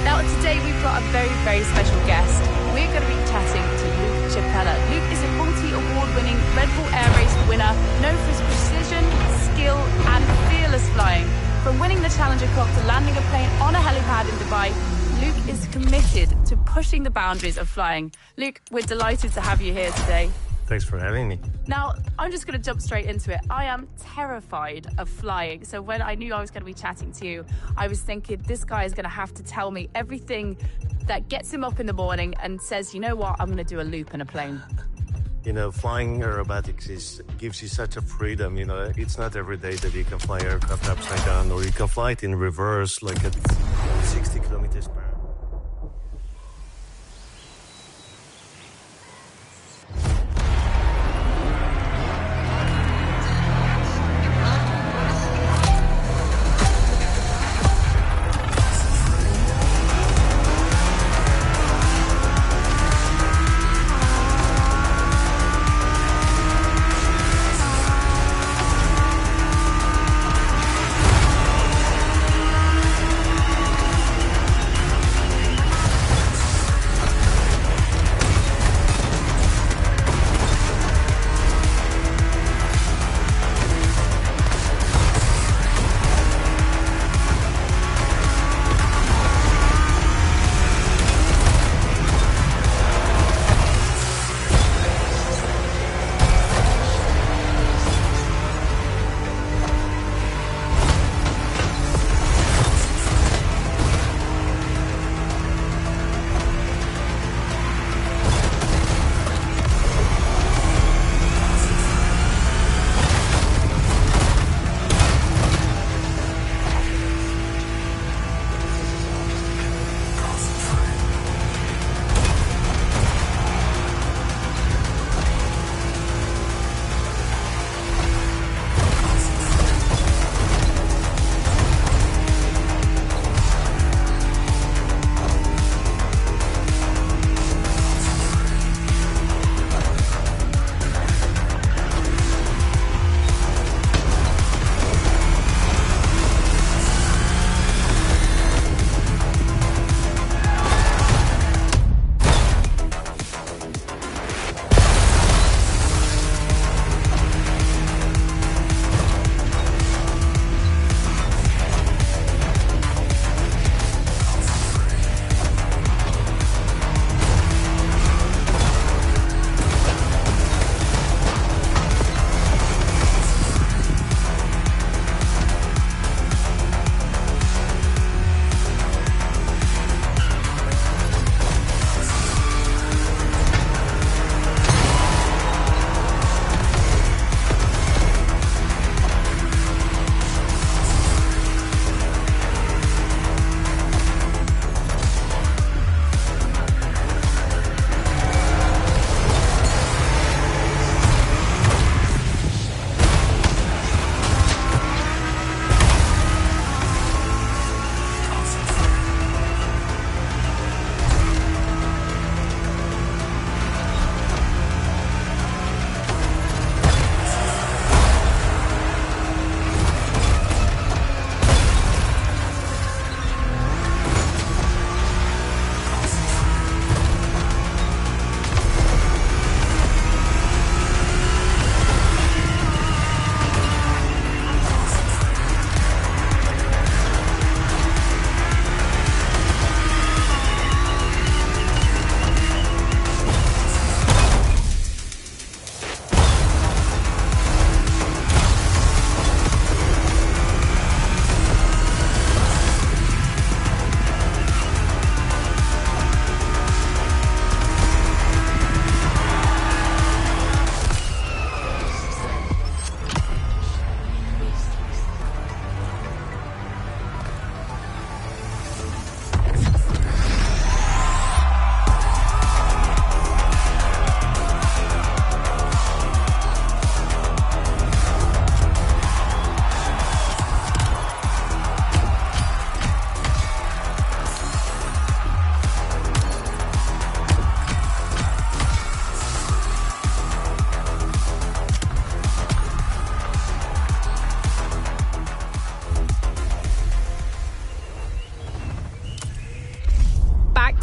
Now, today we've got a very, very special guest. We're going to be chatting to Luke Chiapella. Luke is a multi-award-winning Red Bull Air Race winner, known for his precision, skill, and fearless flying. From winning the Challenger Cup to landing a plane on a helipad in Dubai, Luke is committed to pushing the boundaries of flying. Luke, we're delighted to have you here today. Thanks for having me. Now, I'm just going to jump straight into it. I am terrified of flying. So when I knew I was going to be chatting to you, I was thinking this guy is going to have to tell me everything that gets him up in the morning and says, you know what, I'm going to do a loop in a plane. Flying aerobatics gives you such a freedom. It's not every day that you can fly aircraft upside down, or you can fly it in reverse, like at 60 kilometers per hour.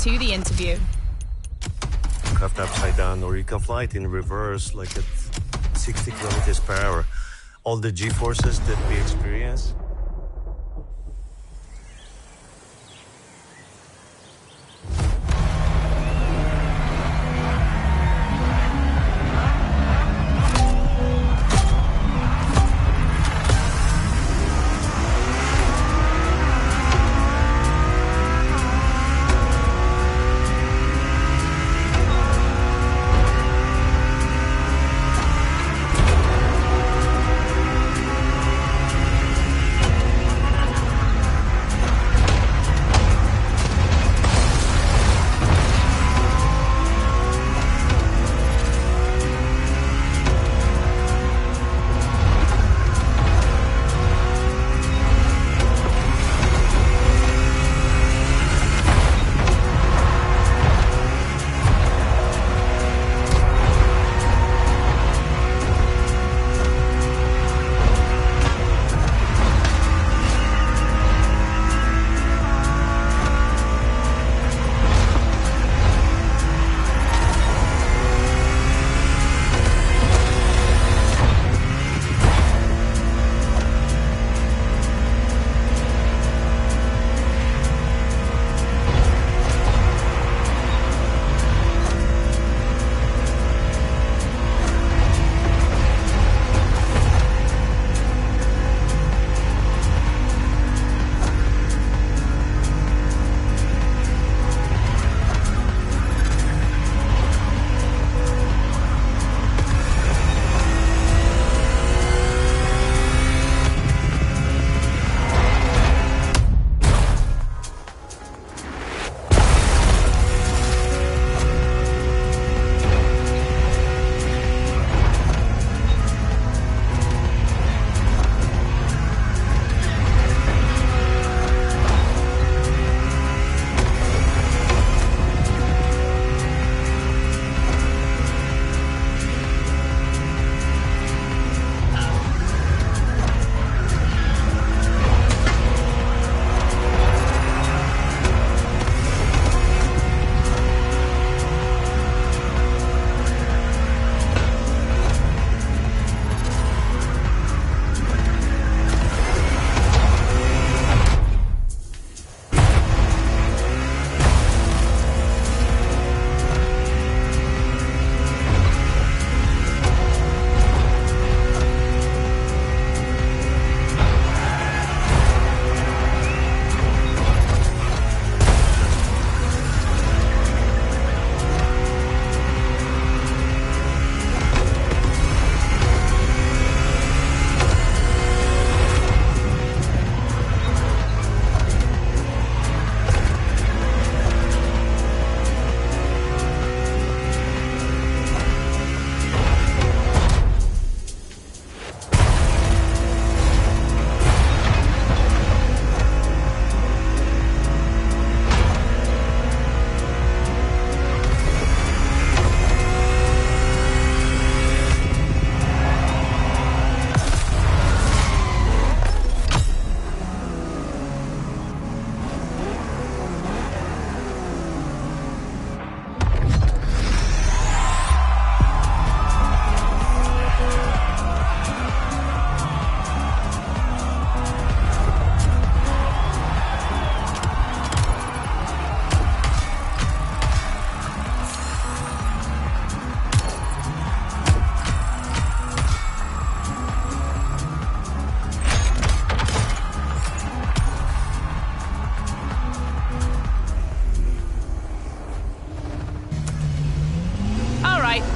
to the interview. Craft upside down, or you can fly it in reverse, like at 60 kilometers per hour. All the G-forces that we experience.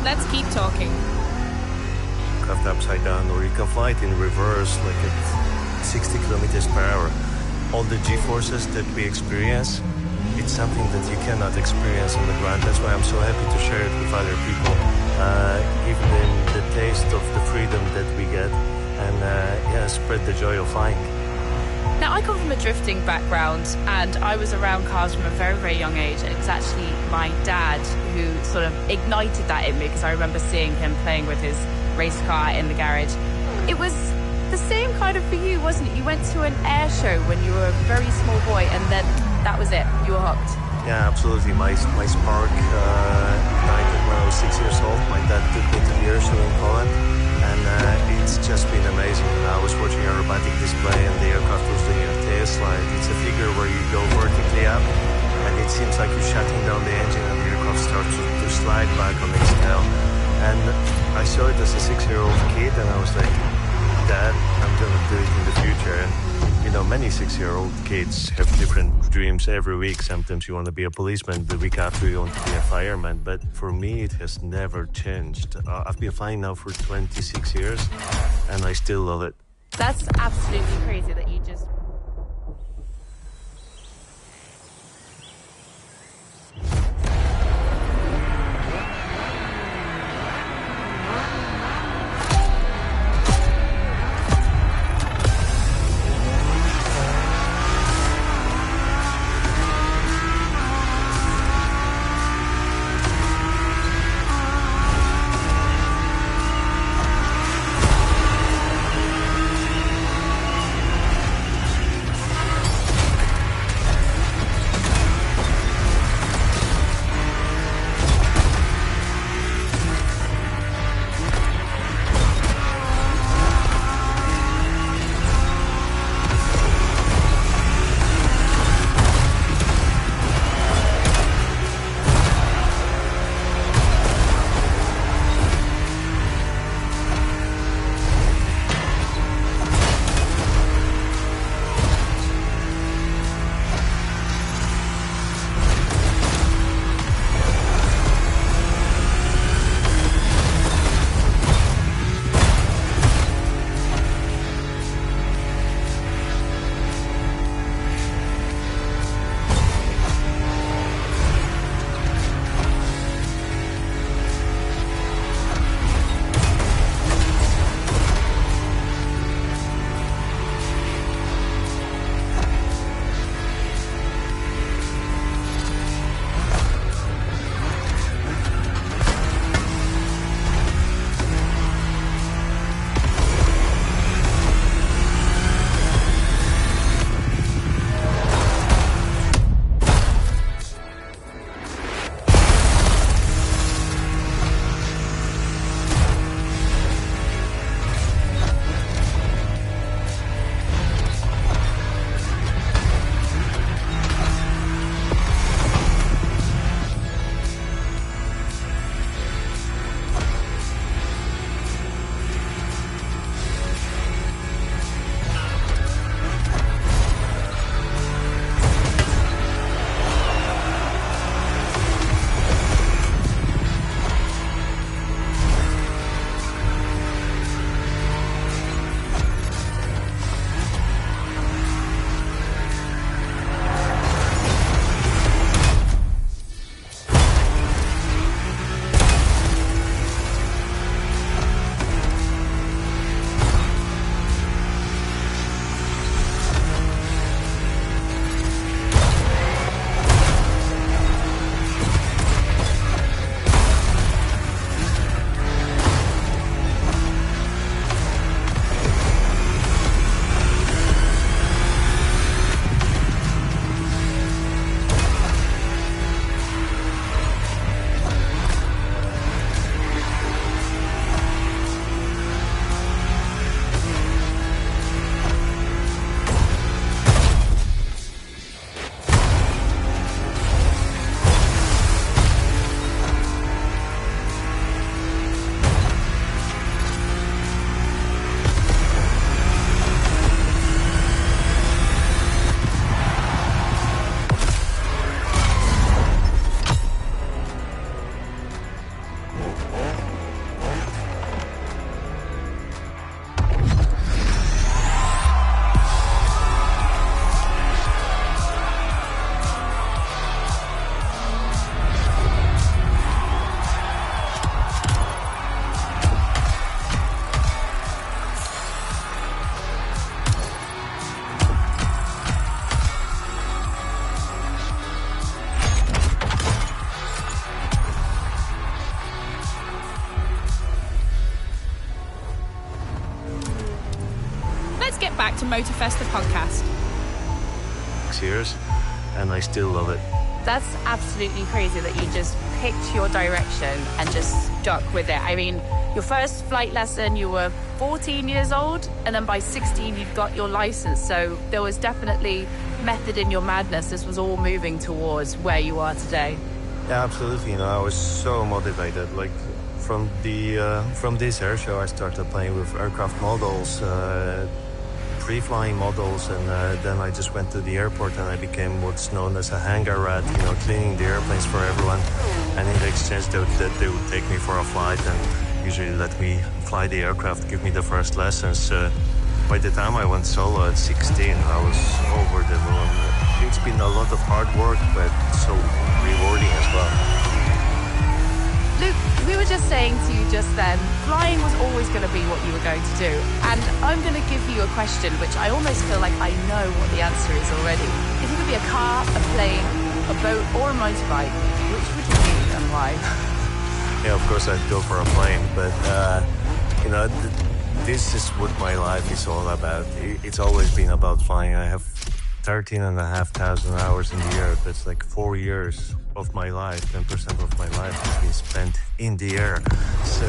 Let's keep talking. Craft upside down, or you can fly it in reverse, like at 60 kilometers per hour. All the G-forces that we experience, it's something that you cannot experience on the ground. That's why I'm so happy to share it with other people. Give them the taste of the freedom that we get, and spread the joy of flying. Now, I come from a drifting background, and I was around cars from a very, very young age, and it was actually my dad who sort of ignited that in me, because I remember seeing him playing with his race car in the garage. It was the same kind of for you, wasn't it? You went to an air show when you were a very small boy, and then that was it. You were hooked. Yeah, absolutely. My spark ignited when I was 6 years old. My dad took me to the air show in Poland, and it's just been amazing. I was watching a aerobatic display, and the aircraft was doing a tail slide. It's a figure where you go vertically up, and it seems like you're shutting down the engine, and the aircraft starts to slide back on its tail. And I saw it as a 6-year-old kid, and I was like, Dad, I'm gonna do it in the future. And you know, many 6-year-old kids have different dreams every week. Sometimes you want to be a policeman, the week after you want to be a fireman. But for me, it has never changed. I've been flying now for 26 years, and I still love it. That's absolutely crazy that you just... get back to Motorfest, the podcast. 6 years, and I still love it. That's absolutely crazy that you just picked your direction and just stuck with it. I mean, your first flight lesson, you were 14 years old, and then by 16 you'd got your license. So there was definitely method in your madness. This was all moving towards where you are today. Yeah, absolutely. I was so motivated. Like from this air show, I started playing with aircraft models, pre-flying models, and then I just went to the airport and I became what's known as a hangar rat, cleaning the airplanes for everyone. And in exchange, they would take me for a flight and usually let me fly the aircraft, give me the first lessons. By the time I went solo at 16, I was over the moon. It's been a lot of hard work, but so rewarding as well. Luke, we were just saying to you just then, flying was always going to be what you were going to do. And I'm going to give you a question, which I almost feel like I know what the answer is already. If you could be a car, a plane, a boat, or a motorbike, which would you be and why? Yeah, of course I'd go for a plane, but, this is what my life is all about. It's always been about flying. I have 13,500 hours in the air. That's like 4 years of my life. 10% of my life has been spent in the air. So,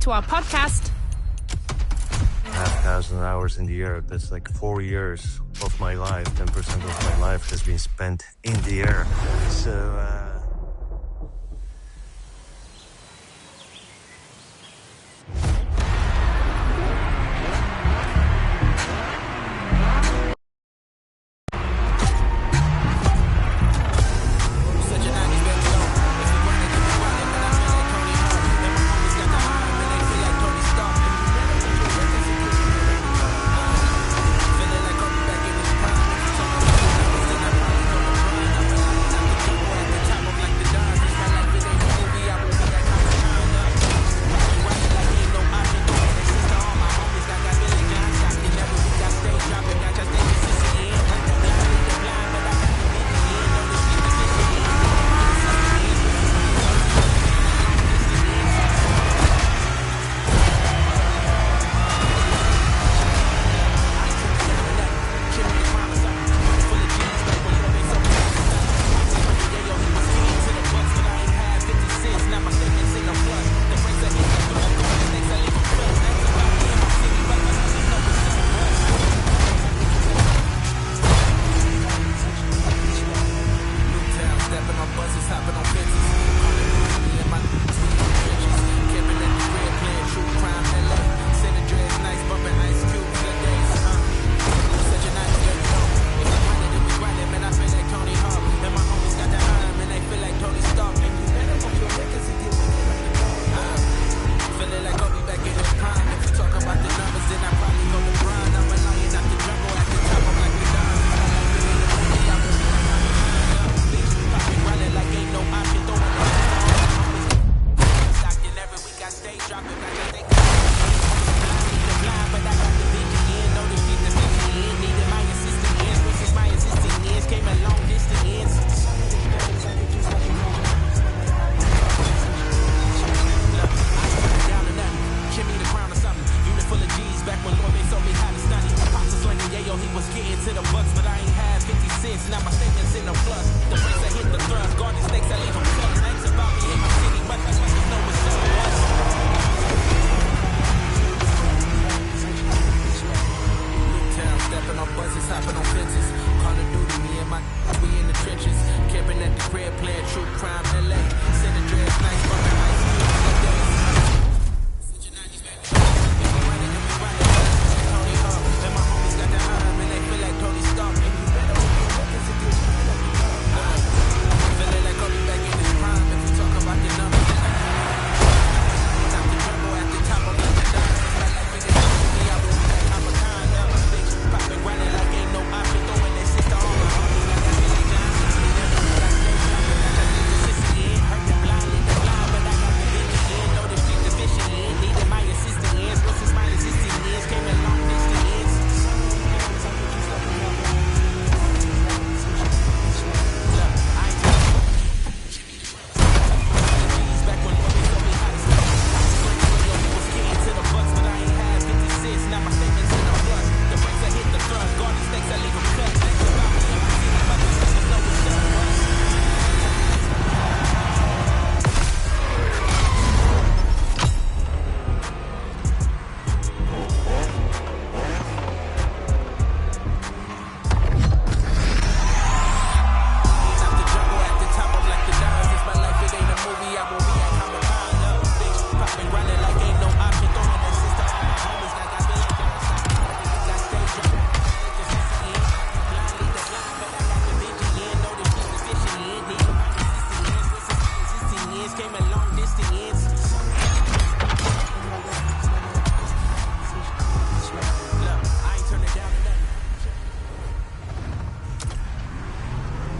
to our podcast. 5,000 hours in the air. That's like 4 years of my life. 10% of my life has been spent in the air. So,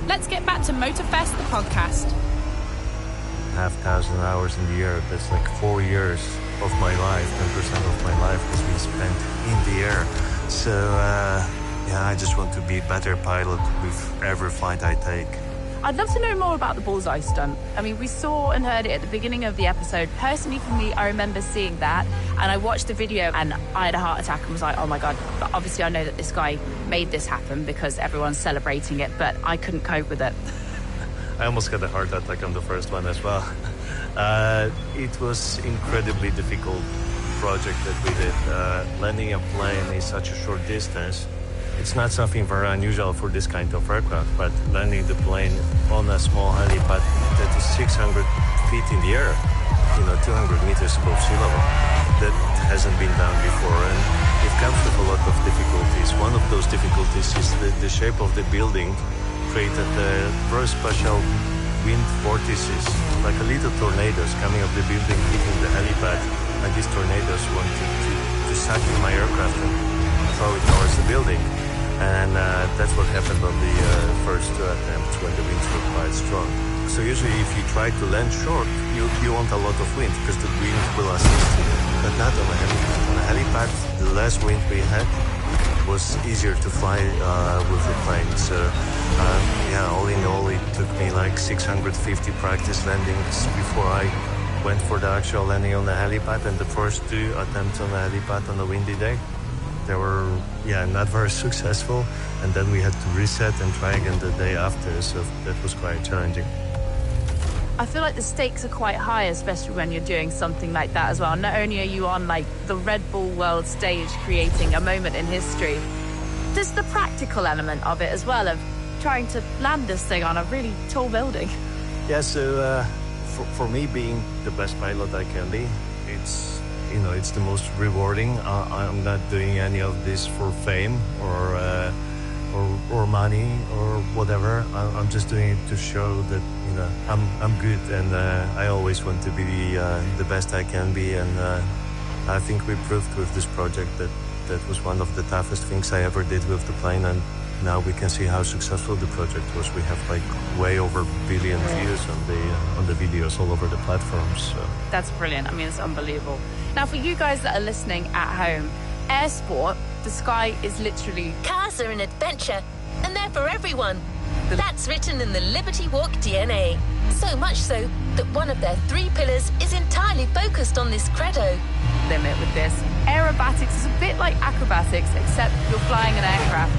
Let's get back to Motorfest, the podcast. 5,000 hours in the air. That's like 4 years of my life. 10% of my life has been spent in the air. So, yeah, I just want to be a better pilot with every flight I take. I'd love to know more about the bullseye stunt. I mean, we saw and heard it at the beginning of the episode. Personally, for me, I remember seeing that, and I watched the video and I had a heart attack and was like, oh my God. But obviously I know that this guy made this happen because everyone's celebrating it, but I couldn't cope with it. I almost got a heart attack on the first one as well. It was incredibly difficult project that we did. Landing a plane is such a short distance. It's not something very unusual for this kind of aircraft, but landing the plane on a small helipad that is 600 feet in the air, 200 meters above sea level, that hasn't been done before, and it comes with a lot of difficulties. One of those difficulties is the shape of the building created very special wind vortices, like a little tornadoes coming up the building, hitting the helipad, and these tornadoes wanted to suck in my aircraft and throw it towards the building. And that's what happened on the first two attempts when the winds were quite strong. So usually if you try to land short, you want a lot of wind because the wind will assist you, but not on a helipad. On a helipad, the less wind we had was easier to fly with the plane. So all in all, it took me like 650 practice landings before I went for the actual landing on the helipad, and the first two attempts on the helipad on a windy day, they were not very successful, and then we had to reset and try again the day after, so that was quite challenging. I feel like the stakes are quite high, especially when you're doing something like that as well. Not only are you on like the Red Bull World stage creating a moment in history, there's the practical element of it as well, of trying to land this thing on a really tall building. Yeah, so for me, being the best pilot I can be, it's the most rewarding. I'm not doing any of this for fame or money or whatever. I'm just doing it to show that I'm good, and I always want to be the best I can be. And I think we proved with this project that was one of the toughest things I ever did with the plane, and now we can see how successful the project was. We have like way over 1 billion views on the videos all over the platforms. So. That's brilliant. I mean, it's unbelievable. Now, for you guys that are listening at home, air sport, the sky is literally... Cars are an adventure, and they're for everyone. That's written in the Liberty Walk DNA. So much so that one of their 3 pillars is entirely focused on this credo. Limit with this. Aerobatics is a bit like acrobatics, except you're flying an aircraft.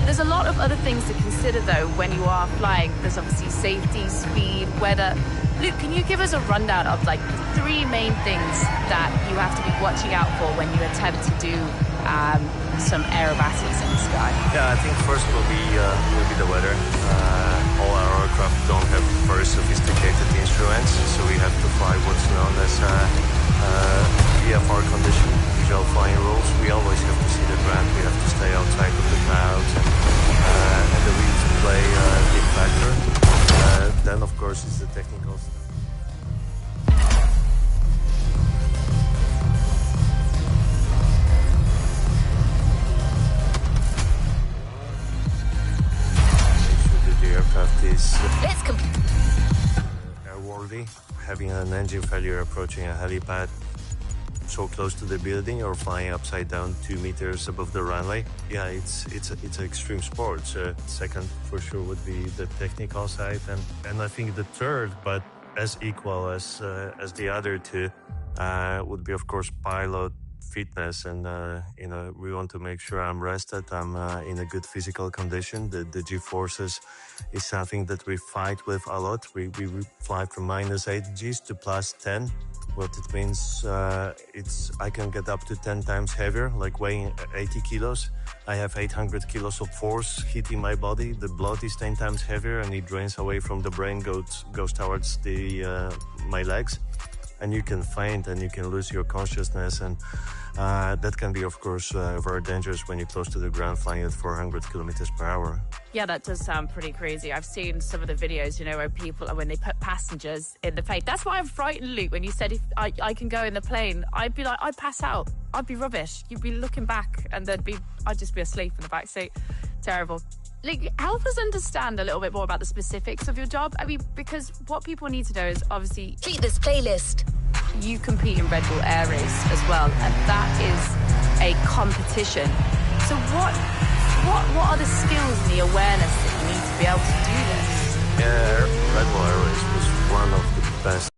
There's a lot of other things to consider, though, when you are flying. There's obviously safety, speed, weather. Luke, can you give us a rundown of like the 3 main things that you have to be watching out for when you attempt to do some aerobatics in the sky? Yeah, I think first will be the weather. All our aircraft don't have very sophisticated instruments, so we have to fly what's known as VFR condition, visual flying rules. We always have to see the ground. We have to stay outside of the clouds, and the winds play a big factor. Then, of course, it's the technical stuff. Let's airworthy. Having an engine failure approaching a helipad so close to the building or flying upside down 2 meters above the runway. Yeah, it's an extreme sport. So second for sure would be the technical side, and I think the third, but as equal as the other two, would be of course pilot fitness, and we want to make sure I'm rested, I'm in a good physical condition. The G-forces is something that we fight with a lot. We fly from -8 Gs to +10. What it means, I can get up to 10 times heavier, like weighing 80 kilos. I have 800 kilos of force hitting my body. The blood is 10 times heavier, and it drains away from the brain, goes towards my legs, and you can faint and you can lose your consciousness, and that can be, of course, very dangerous when you're close to the ground flying at 400 kilometers per hour. Yeah, that does sound pretty crazy. I've seen some of the videos, where people, when they put passengers in the plane. That's why I'm frightened, Luke. When you said if I can go in the plane, I'd be like, I'd pass out. I'd be rubbish. You'd be looking back, and I'd just be asleep in the back seat. Terrible. Luke, help us understand a little bit more about the specifics of your job. I mean, because what people need to know is obviously... Treat this playlist. You compete in Red Bull Air Race as well, and that is a competition. So what are the skills and the awareness that you need to be able to do this? Yeah, Red Bull Air Race was one of the best